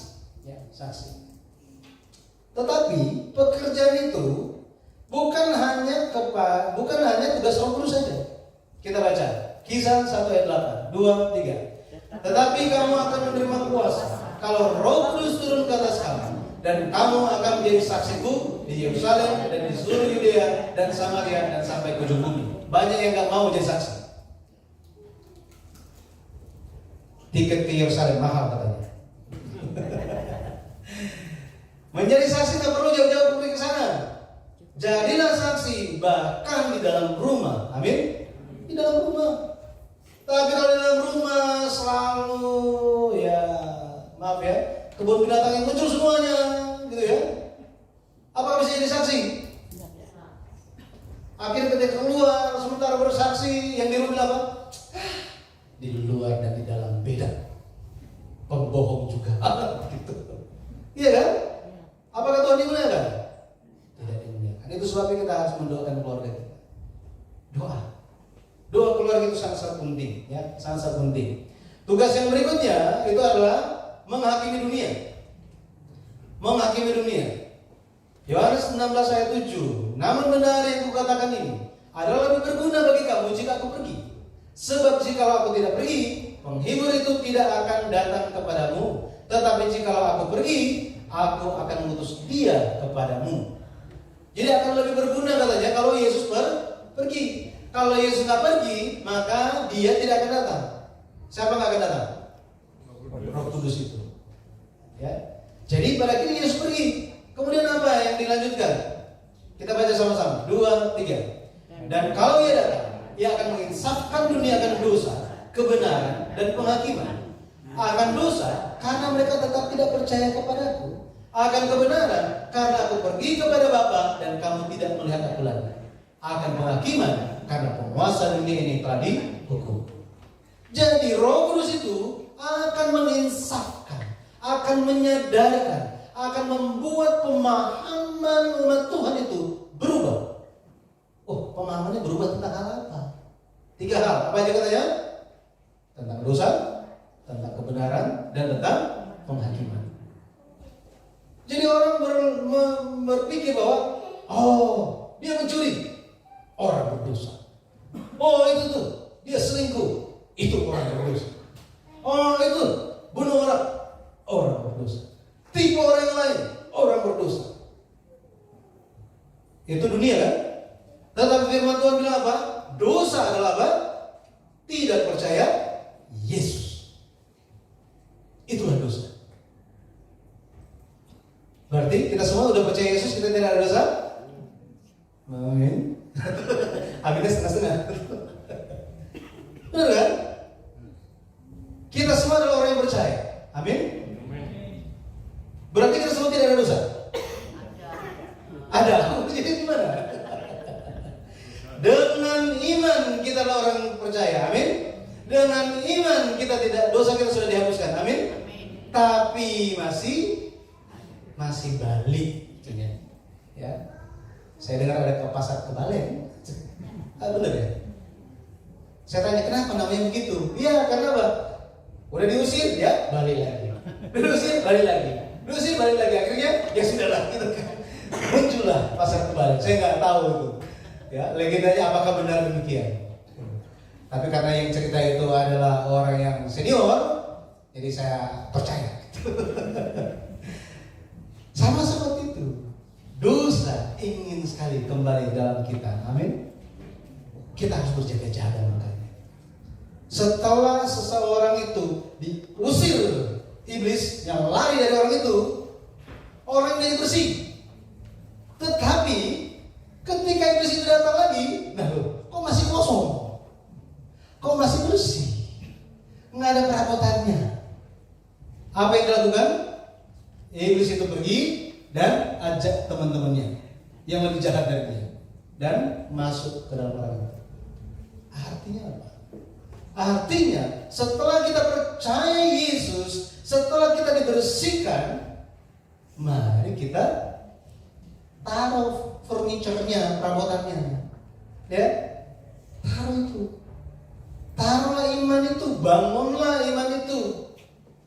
ya, saksi. Tetapi pekerjaan itu bukan hanya tugas Roh Kudus saja. Kita baca Kisah 1 ayat 8, 2, 3. Tetapi kamu akan menerima kuasa kalau Roh Kudus turun ke atas kamu, dan kamu akan menjadi saksiku di Yerusalem dan di seluruh Yudea dan Samaria dan sampai ke ujung bumi. Banyak yang nggak mau jadi saksi. Tiket ke Yerusalem mahal katanya. Menjadi saksi tak perlu jauh-jauh pergi ke sana. Jadilah saksi bahkan di dalam rumah. Amin. Di dalam rumah. Tapi kalau di dalam rumah selalu maaf ya, kebun binatang yang muncul semuanya, gitu ya. Apa bisa jadi saksi? Akhirnya ketika keluar sementara bersaksi, yang di rumah apa? Di luar dan di dalam beda. Pembohong juga. Gitu. Iya kan? Apakah Tuhan dimuliakan? Tidak dimuliakan. Itu sebabnya kita harus mendoakan keluarga kita. Doa keluarga itu sangat penting, ya, sangat penting. Tugas yang berikutnya itu adalah menghakimi dunia. Menghakimi dunia. Yohanes 16 ayat 7. Namun benar yang kukatakan ini adalah lebih berguna bagi kamu jika aku pergi. Sebab jikalau aku tidak pergi, penghibur itu tidak akan datang kepadamu. Tetapi jikalau aku pergi, aku akan mengutus dia kepadamu. Jadi akan lebih berguna katanya kalau Yesus pergi. Kalau Yesus nggak pergi, maka dia tidak akan datang. Siapa nggak akan datang? Roh Kudus itu. Ya. Jadi pada akhirnya Yesus pergi. Kemudian apa yang dilanjutkan? Kita baca sama-sama. 2, 3. Dan kalau ia datang, ia akan menginsafkan dunia akan dosa, kebenaran, dan penghakiman. Akan dosa karena mereka tetap tidak percaya kepadaku. Akan kebenaran karena aku pergi kepada Bapa dan kamu tidak melihat aku lagi. Akan penghakiman karena penguasa dunia ini telah dihukum. Jadi Roh Kudus itu akan menginsafkan, akan menyadarkan, akan membuat pemahaman umat Tuhan itu berubah. Pemahamannya berubah tentang hal apa? 3 hal. Apa aja katanya? Tentang dosa, tentang kebenaran, dan tentang penghakiman. Jadi orang berpikir bahwa dia mencuri, orang berdosa. Itu tuh dia selingkuh, itu orang berdosa. Itu bunuh orang berdosa. Tipu orang yang lain, orang berdosa. Itu dunia kan? Tetapi firman Tuhan bilang apa? Dosa adalah apa? tidak percaya Yesus. Itulah dosa. Berarti kita semua udah percaya Yesus, kita tidak ada dosa? Amin. Aminnya setengah-setengah. Benar kan? Kita semua adalah orang yang percaya. Amin. Berarti kita semua tidak ada dosa? Ada. Jadi gimana? Dengan iman kita adalah orang percaya. Amin. Dengan iman kita tidak, dosa kita sudah dihapuskan. Amin. Tapi masih balik. Ya. Saya dengar ada ke pasar kebalen. Benar ya? Saya tanya kenapa namanya begitu? Ya karena apa? Udah diusir, ya balik lagi. Diusir, balik lagi. Diusir, balik lagi. Akhirnya ya sudahlah gitu kan. Muncullah pasar kebalen. Saya nggak tahu itu. Ya, legendanya apakah benar demikian? Tapi karena yang cerita itu adalah orang yang senior, jadi saya percaya. Sama seperti itu. Dosa ingin sekali kembali dalam kita. Amin. Kita harus berjaga-jaga makanya. Setelah seseorang itu diusir iblis yang lari dari orang itu, orang jadi bersih. Tetapi ketika iblis itu datang lagi, nah kok masih kosong? Kok masih bersih? Nggak ada perabotannya. Apa yang dilakukan? Iblis itu pergi dan ajak teman-temannya yang lebih jahat dari dia dan masuk ke dalam orang itu. Artinya apa? Artinya setelah kita percaya Yesus, setelah kita dibersihkan, mari kita taruh furniturnya, perabotannya, ya, taruh itu, taruhlah iman itu, bangunlah iman itu,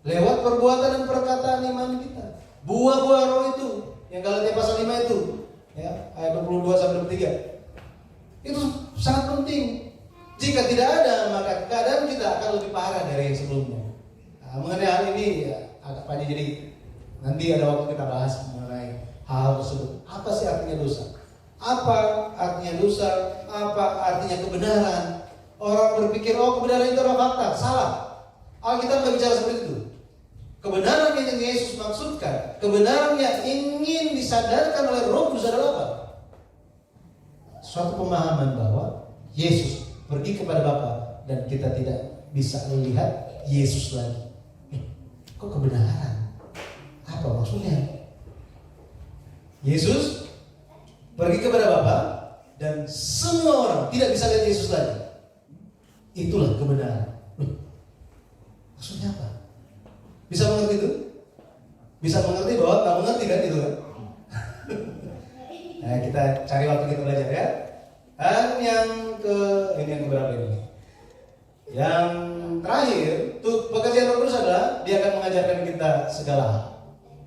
lewat perbuatan dan perkataan iman kita. Buah-buah roh itu, yang Galatia pasal 5 itu, ya, ayat 22 sampai 23, itu sangat penting. Jika tidak ada, maka keadaan kita akan lebih parah dari yang sebelumnya. Nah, mengenai hal ini, ya, agak panjang, jadi nanti ada waktu kita bahas mengenai hal tersebut. Apa sih artinya dosa? Apa artinya dosa? Apa artinya kebenaran? Orang berpikir, oh kebenaran itu adalah fakta. Salah. Alkitab tidak bicara seperti itu. Kebenaran yang Yesus maksudkan, kebenaran yang ingin disadarkan oleh Roh Kudus adalah apa? Suatu pemahaman bahwa Yesus pergi kepada Bapa dan kita tidak bisa melihat Yesus lagi. Kok kebenaran? Apa maksudnya? Yesus pergi kepada Bapa dan semua orang tidak bisa lihat Yesus lagi. Itulah kebenaran. Maksudnya apa? Bisa mengerti itu? Bisa mengerti bahwa tak mengerti kan itu kan? Nah, kita cari waktu kita belajar ya. Dan yang ini yang keberapa ini? Yang terakhir, tuh pekerjaan Roh Kudus adalah dia akan mengajarkan kita segala hal.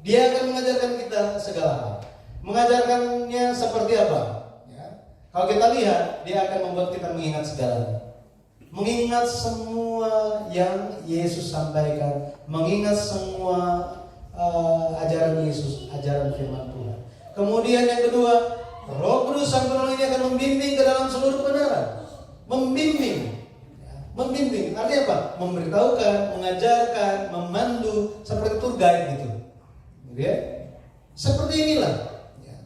Dia akan mengajarkan kita segala hal. Mengajarkannya seperti apa? Ya. Kalau kita lihat, dia akan membuat kita mengingat segalanya. Mengingat semua yang Yesus sampaikan, mengingat semua ajaran Yesus, ajaran firman Tuhan. Kemudian yang kedua, Roh Kudus Sang Penolong ini akan membimbing ke dalam seluruh kebenaran. Membimbing, membimbing artinya apa? Memberitahukan, mengajarkan, memandu, seperti tour guide gitu. Ya? Seperti inilah. Ya.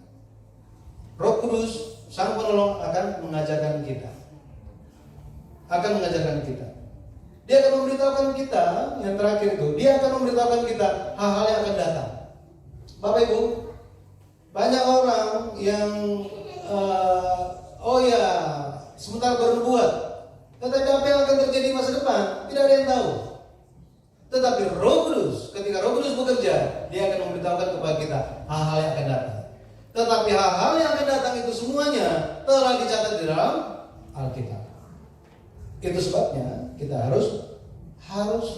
Roh Kudus Sang Penolong akan mengajarkan kita. Akan mengajarkan kita. Dia akan memberitahukan kita, yang terakhir itu, dia akan memberitahukan kita hal-hal yang akan datang. Bapak Ibu, banyak orang yang sementara bernubuat, tetapi apa yang akan terjadi masa depan tidak ada yang tahu. Tetapi Roh Kudus, ketika Roh Kudus bekerja, dia akan memberitahukan kepada kita hal-hal yang akan datang. Tetapi hal-hal yang akan datang itu semuanya telah dicatat di dalam Alkitab. Itu sebabnya kita harus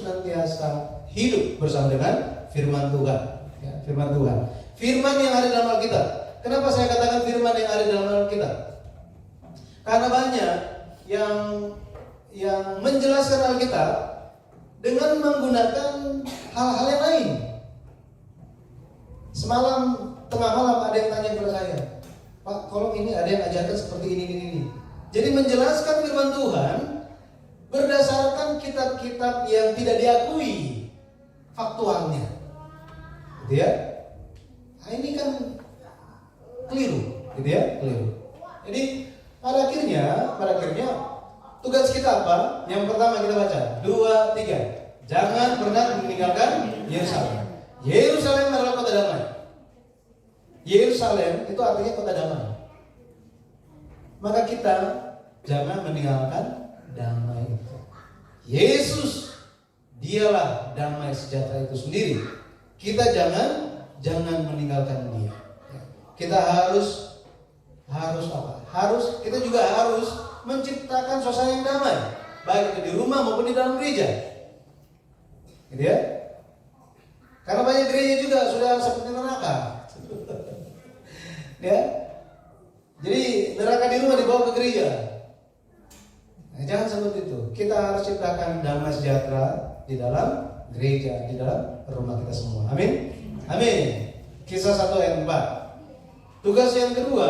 senantiasa hidup bersama dengan firman Tuhan, ya, firman Tuhan. Firman yang ada dalam Alkitab. Kenapa saya katakan firman yang ada dalam Alkitab? Karena banyak yang menjelaskan Alkitab dengan menggunakan hal-hal yang lain. Semalam tengah malam ada yang tanya kepada saya, Pak, kalau ini ada yang ajarkan seperti ini. Jadi menjelaskan firman Tuhan berdasarkan kitab-kitab yang tidak diakui faktualnya, gitu ya. Nah, ini kan keliru, gitu ya, keliru. Jadi pada akhirnya tugas kita apa? Yang pertama kita baca 2, 3. Jangan pernah meninggalkan Yerusalem. Yerusalem adalah kota damai. Yerusalem itu artinya kota damai. Maka kita jangan meninggalkan damai itu. Yesus dialah damai sejahtera itu sendiri. Kita jangan meninggalkan dia. Kita harus apa? Kita juga harus menciptakan suasana yang damai, baik itu di rumah maupun di dalam gereja. Gitu ya. Karena banyak gereja juga sudah seperti neraka. Ya. Jadi neraka di rumah dibawa ke gereja. Nah, jangan seperti itu. Kita harus ciptakan damai sejahtera di dalam gereja, di dalam rumah kita semua. Amin. Amin. Kisah 1 ayat 4. Tugas yang kedua,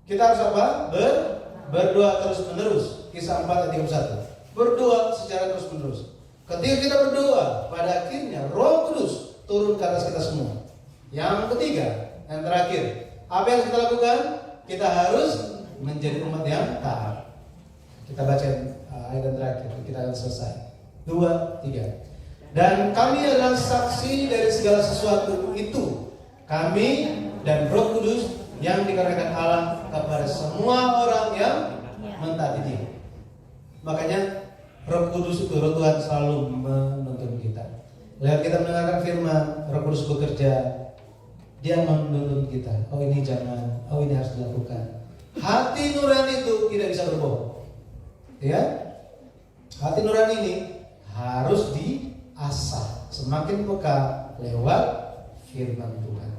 kita harus apa? Berdoa terus menerus. Kisah 4 ayat 31. Berdoa secara terus menerus. Ketika kita berdoa, pada akhirnya Roh Kudus turun ke atas kita semua. Yang ketiga, yang terakhir, apa yang kita lakukan? Kita harus menjadi umat yang taat. Kita baca ayat yang terakhir, kita akan selesai. 2, 3. Dan kami adalah saksi dari segala sesuatu itu. Kami dan Roh Kudus yang dikaruniakan Allah kepada semua orang yang mentaati Dia. Makanya Roh Kudus itu, Roh Tuhan selalu menuntun kita. Lihat kita mendengarkan firman, Roh Kudus bekerja, Dia menuntun kita. Oh ini jangan, oh ini harus dilakukan. Hati nurani itu tidak bisa berbohong. Ya, hati nurani ini harus diasah semakin peka lewat firman Tuhan.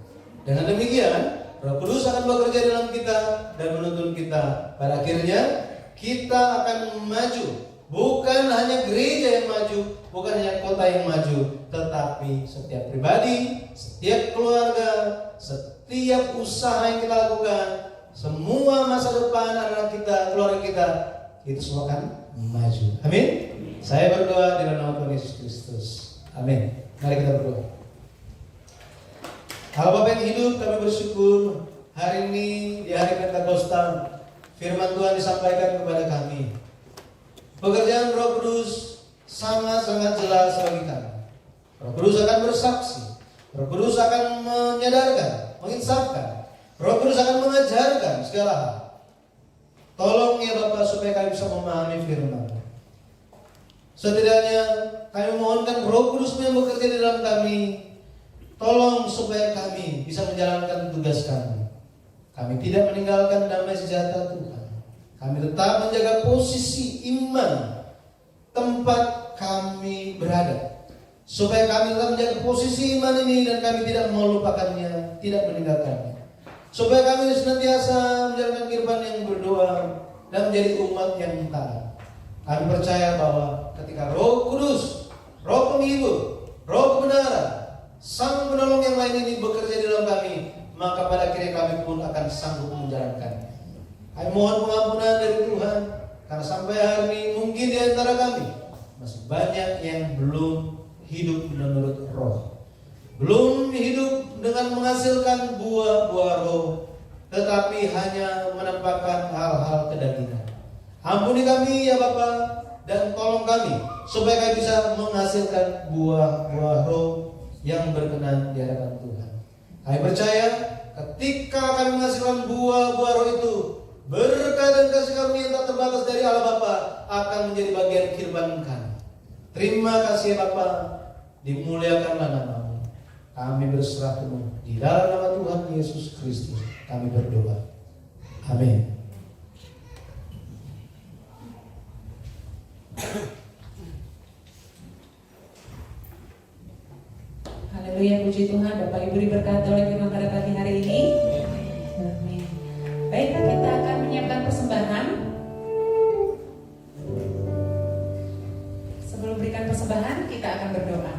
Dengan demikian, Roh Kudus akan bekerja dalam kita dan menuntun kita. Pada akhirnya kita akan maju. Bukan hanya gereja yang maju, bukan hanya kota yang maju, tetapi setiap pribadi, setiap keluarga, setiap usaha yang kita lakukan, semua masa depan anak kita, keluarga kita, itu semua akan maju. Amin. Saya berdoa di dalam nama Tuhan Yesus Kristus. Amin. Mari kita berdoa. Allah Bapa yang hidup, kami bersyukur hari ini di hari Pentakosta firman Tuhan disampaikan kepada kami. Pekerjaan Roh Kudus sangat-sangat jelas bagi kami. Roh Kudus akan bersaksi, Roh Kudus akan menyadarkan, menginsafkan, Roh Kudus akan mengajarkan segala hal. Tolong ya Bapak supaya kami bisa memahami firman. Setidaknya kami mohonkan Roh Kudus yang bekerja di dalam kami. Tolong supaya kami bisa menjalankan tugas kami. Kami tidak meninggalkan damai sejahtera Tuhan. Kami tetap menjaga posisi iman tempat kami berada, supaya kami tetap menjaga posisi iman ini dan kami tidak melupakannya, tidak meninggalkannya. Supaya kami senantiasa menjalankan kehidupan yang berdoa dan menjadi umat yang taat. Kami percaya bahwa ketika Roh Kudus, Roh Penghibur, Roh Kebenaran, Sang Penolong yang lain ini bekerja di dalam kami, maka pada akhirnya kami pun akan sanggup menjalankannya. Kami mohon pengampunan dari Tuhan, karena sampai hari ini mungkin di antara kami masih banyak yang belum hidup menurut Roh, belum hidup dengan menghasilkan buah-buah Roh, tetapi hanya menampakkan hal-hal kedagingan. Ampuni kami ya Bapa, dan tolong kami supaya kami bisa menghasilkan buah-buah Roh yang berkenan di hadapan Tuhan. Kami percaya ketika kami menghasilkan buah-buah Roh itu, berkat dan kasih karunia yang tak terbatas dari Allah Bapa akan menjadi bagian kehidupan kami. Terima kasih ya Bapa, dimuliakanlah nama-Mu. Kami berserah penuh di dalam nama Tuhan Yesus Kristus. Kami berdoa. Amin. Haleluya, puji Tuhan. Bapak Ibu diberkati oleh firman pada pagi hari ini. Amin. Baiklah, kita akan menyiapkan persembahan. Sebelum berikan persembahan, kita akan berdoa.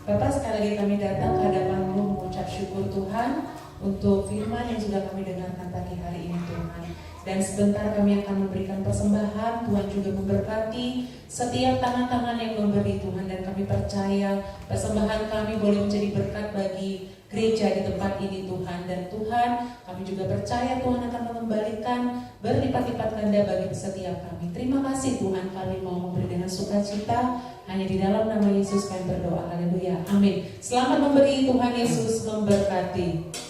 Bapak, sekali lagi kami datang ke hadapan-Mu mengucap syukur Tuhan untuk firman yang sudah kami dengarkan pagi hari ini Tuhan. Dan sebentar kami akan memberikan persembahan, Tuhan juga memberkati setiap tangan-tangan yang memberi Tuhan. Dan kami percaya persembahan kami boleh menjadi berkat bagi gereja di tempat ini Tuhan. Dan Tuhan, kami juga percaya Tuhan akan mengembalikan berlipat-lipat ganda bagi setiap kami. Terima kasih Tuhan, kami mau memberi dengan sukacita. Hanya di dalam nama Yesus kami berdoa. Haleluya. Amin. Selamat memberi, Tuhan Yesus memberkati.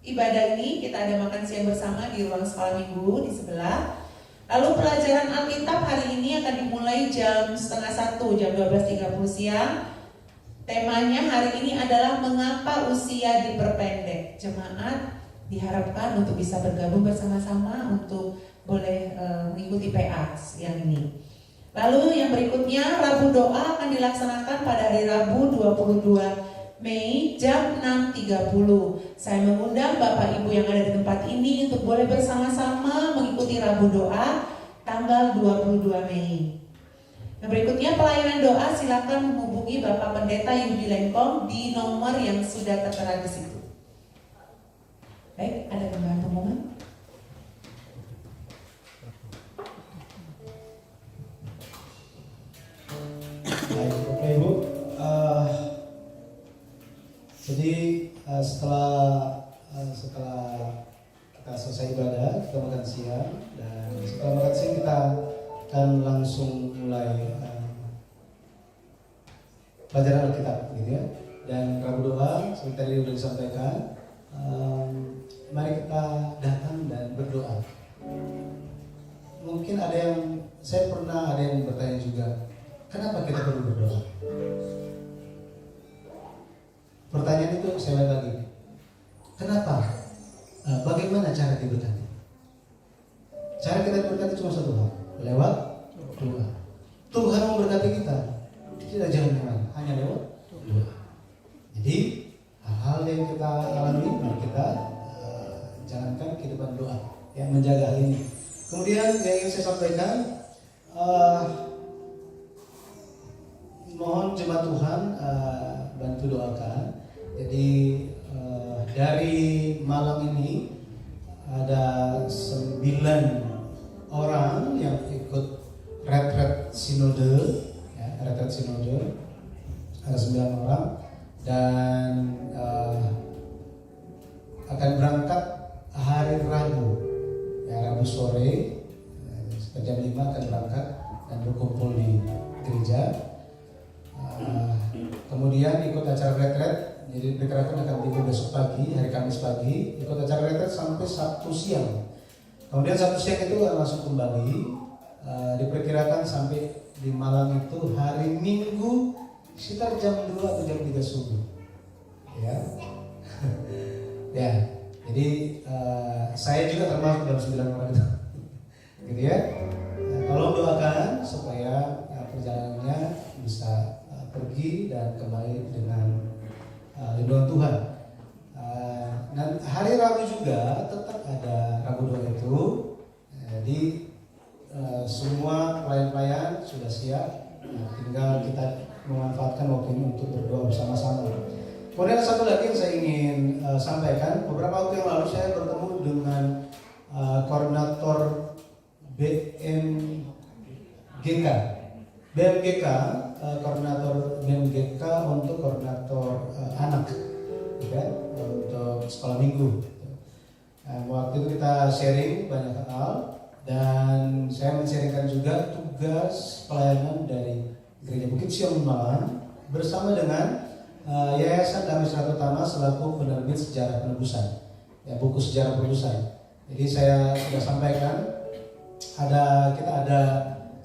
Ibadah ini kita ada makan siang bersama di ruang sekolah minggu di sebelah. Lalu pelajaran Alkitab hari ini akan dimulai jam 12:30, jam 12.30 siang. Temanya hari ini adalah mengapa usia diperpendek. Jemaat diharapkan untuk bisa bergabung bersama-sama untuk boleh mengikuti PA yang ini. Lalu yang berikutnya Rabu Doa akan dilaksanakan pada hari Rabu 22 Mei jam 6.30. Saya mengundang Bapak Ibu yang ada di tempat ini untuk boleh bersama-sama mengikuti Rabu Doa tanggal 22 Mei. Yang berikutnya pelayanan doa, silakan menghubungi Bapak Pendeta Yudi Lengkong di nomor yang sudah tertera di situ. Baik, ada tambahan pengumuman? Baik, Bapak Ibu, jadi setelah kita selesai ibadah, kita makan siang, dan setelah makan siang kita akan langsung mulai pelajaran Alkitab, gitu ya. Dan Rabu Doa seperti tadi sudah disampaikan, mari kita datang dan berdoa. Mungkin ada yang, saya pernah ada yang bertanya juga, kenapa kita perlu berdoa? Pertanyaan itu saya lihat lagi, kenapa? Bagaimana cara diberkati? Cara kita diberkati cuma satu hal, lewat doa. Tuhan memberkati kita, tidak jalan kemana, hanya lewat doa. Jadi hal-hal yang kita alami, kita jalankan kehidupan doa yang menjaga hal ini. Kemudian yang ingin saya sampaikan, mohon jemaat Tuhan bantu doakan. Jadi dari malam ini ada 9 orang yang ikut retret sinode, ya, retret sinode ada 9 orang dan akan berangkat hari Rabu, ya, Rabu sore jam 5 akan berangkat dan berkumpul di gereja. Kemudian ikut acara retret. Jadi diperkirakan akan tiba besok pagi, hari Kamis pagi, ikut acara retret sampai Sabtu siang. Kemudian Sabtu siang itu langsung kembali, diperkirakan sampai di Malang itu hari Minggu sekitar jam 2 atau jam 3 subuh. Ya, ya. Jadi saya juga termasuk dalam 9 orang itu, gitu ya. Tolong doakan supaya perjalanannya bisa pergi dan kembali dengan lindungan Tuhan. Dan hari Rabu juga tetap ada Rabu doa itu. Jadi semua pelayan-pelayan sudah siap. Tinggal kita memanfaatkan waktu ini untuk berdoa bersama-sama. Kemudian ada satu lagi yang saya ingin sampaikan. Beberapa waktu yang lalu saya bertemu dengan koordinator BMGK, koordinator BMGK untuk koordinator anak, ya, untuk sekolah minggu. Waktu itu kita sharing banyak hal dan saya men-sharingkan juga tugas pelayanan dari Gereja Bukit Sion Malang bersama dengan Yayasan Damai Sejahtera Utama selaku penerbit sejarah penebusan, ya, buku sejarah penebusan. Jadi saya sudah sampaikan kita ada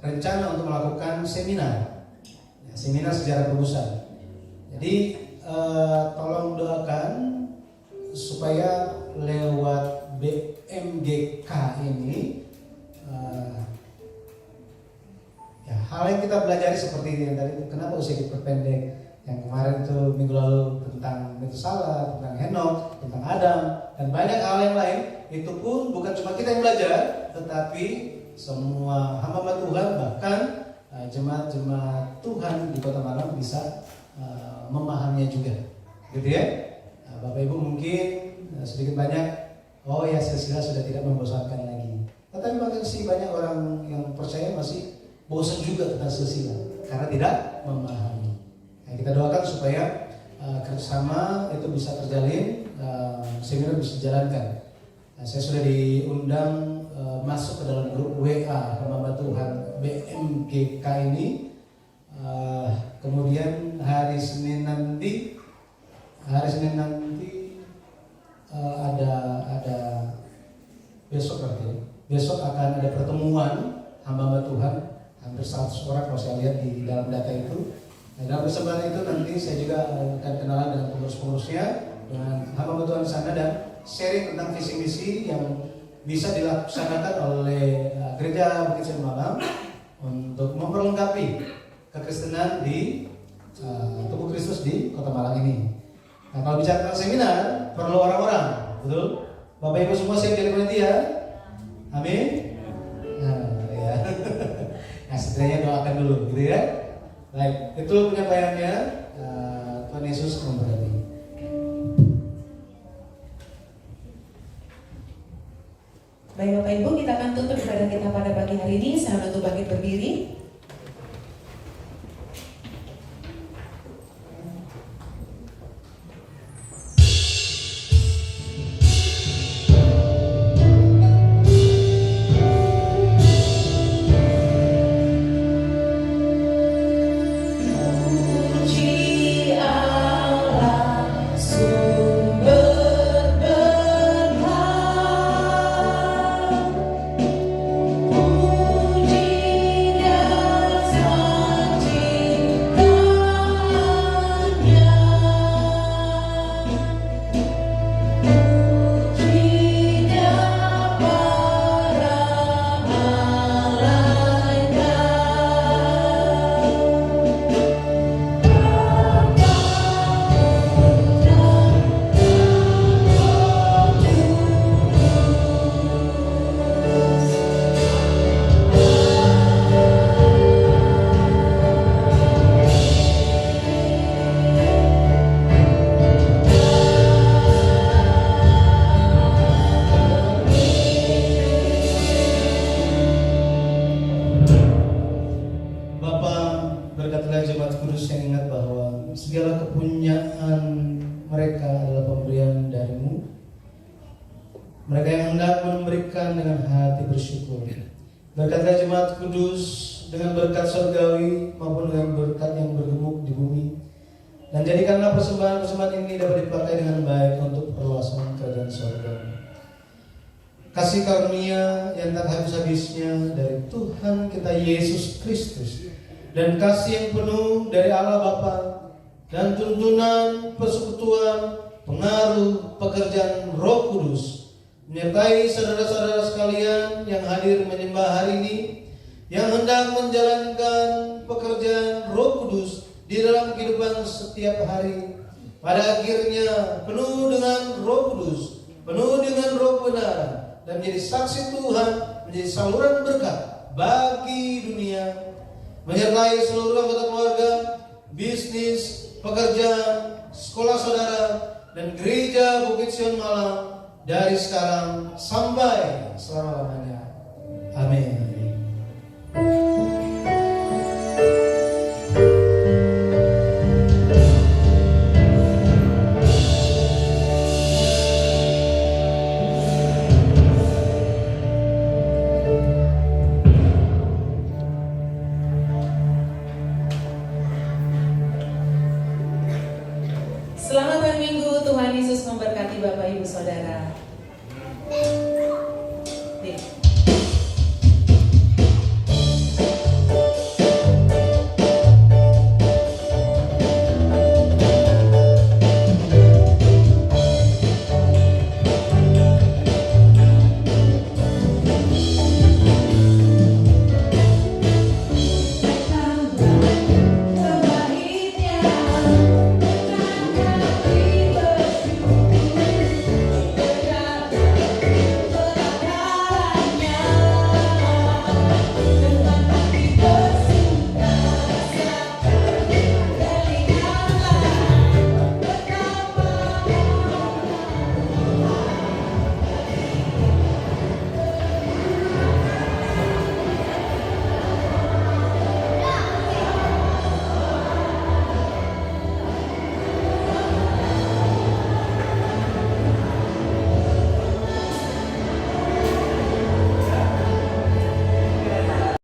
rencana untuk melakukan seminar, ya, seminar sejarah penebusan. Jadi tolong doakan supaya lewat BMGK ini ya, hal yang kita pelajari seperti ini yang tadi, kenapa usia diperpendek, yang kemarin itu minggu lalu tentang Metusala, tentang Henok, tentang Adam, dan banyak hal yang lain. Itu pun bukan cuma kita yang belajar, tetapi semua hamba Tuhan, bahkan jemaat-jemaat Tuhan di Kota Malang bisa memahaminya juga, gitu ya. Bapak Ibu mungkin sedikit banyak, oh ya, silsilah sudah tidak membosankan lagi. Tetapi masih banyak orang yang percaya masih bosan juga tentang silsilah karena tidak memahami. Nah, kita doakan supaya kerjasama itu bisa terjalin, sehingga bisa dijalankan. Nah, saya sudah diundang masuk ke dalam grup WA hamba Tuhan BMGK ini. Kemudian hari Senin nanti ada besok berarti. Besok akan ada pertemuan hamba Tuhan hampir 100 orang kalau saya lihat di dalam data itu. Nah, dalam kesempatan itu nanti saya juga akan kenalan dengan pengurus-pengurusnya, dengan hamba Tuhan di sana, dan sharing tentang visi misi yang bisa dilaksanakan oleh Gereja Bukit Sion Malang untuk memperlengkapi kekristenan di tubuh Kristus di Kota Malang ini. Nah, kalau bicara tentang seminar perlu orang-orang, betul? Bapak Ibu semua siap jadi panitia? Amin. Nah, ya. Nah, setidaknya doakan dulu, gitu ya. Baik, itu penyampaiannya. Tuhan Yesus memberkati. Baik Bapak Ibu, kita akan tutup ibadah kita pada pagi hari ini. Saya menutup bangkit berdiri. Mereka yang hendak memberikan dengan hati bersyukur. Berkatlah jemaat kudus dengan berkat surgawi maupun dengan berkat yang bergemuk di bumi. Dan jadikanlah persembahan-persembahan ini dapat dipakai dengan baik untuk perluasan kerajaan surga. Kasih karunia yang tak habis-habisnya dari Tuhan kita Yesus Kristus dan kasih yang penuh dari Allah Bapa dan tuntunan persekutuan pengaruh pekerjaan Roh Kudus menyertai saudara-saudara sekalian yang hadir menyembah hari ini, yang hendak menjalankan pekerjaan Roh Kudus di dalam kehidupan setiap hari. Pada akhirnya penuh dengan Roh Kudus, penuh dengan Roh kebenaran, dan menjadi saksi Tuhan, menjadi saluran berkat bagi dunia, menyertai seluruh anggota keluarga, bisnis, pekerjaan, sekolah saudara, dan gereja Bukit Sion Malang dari sekarang sampai selama-lamanya. Amin. Selamat hari Minggu, Tuhan Yesus memberkati Bapak Ibu Saudara.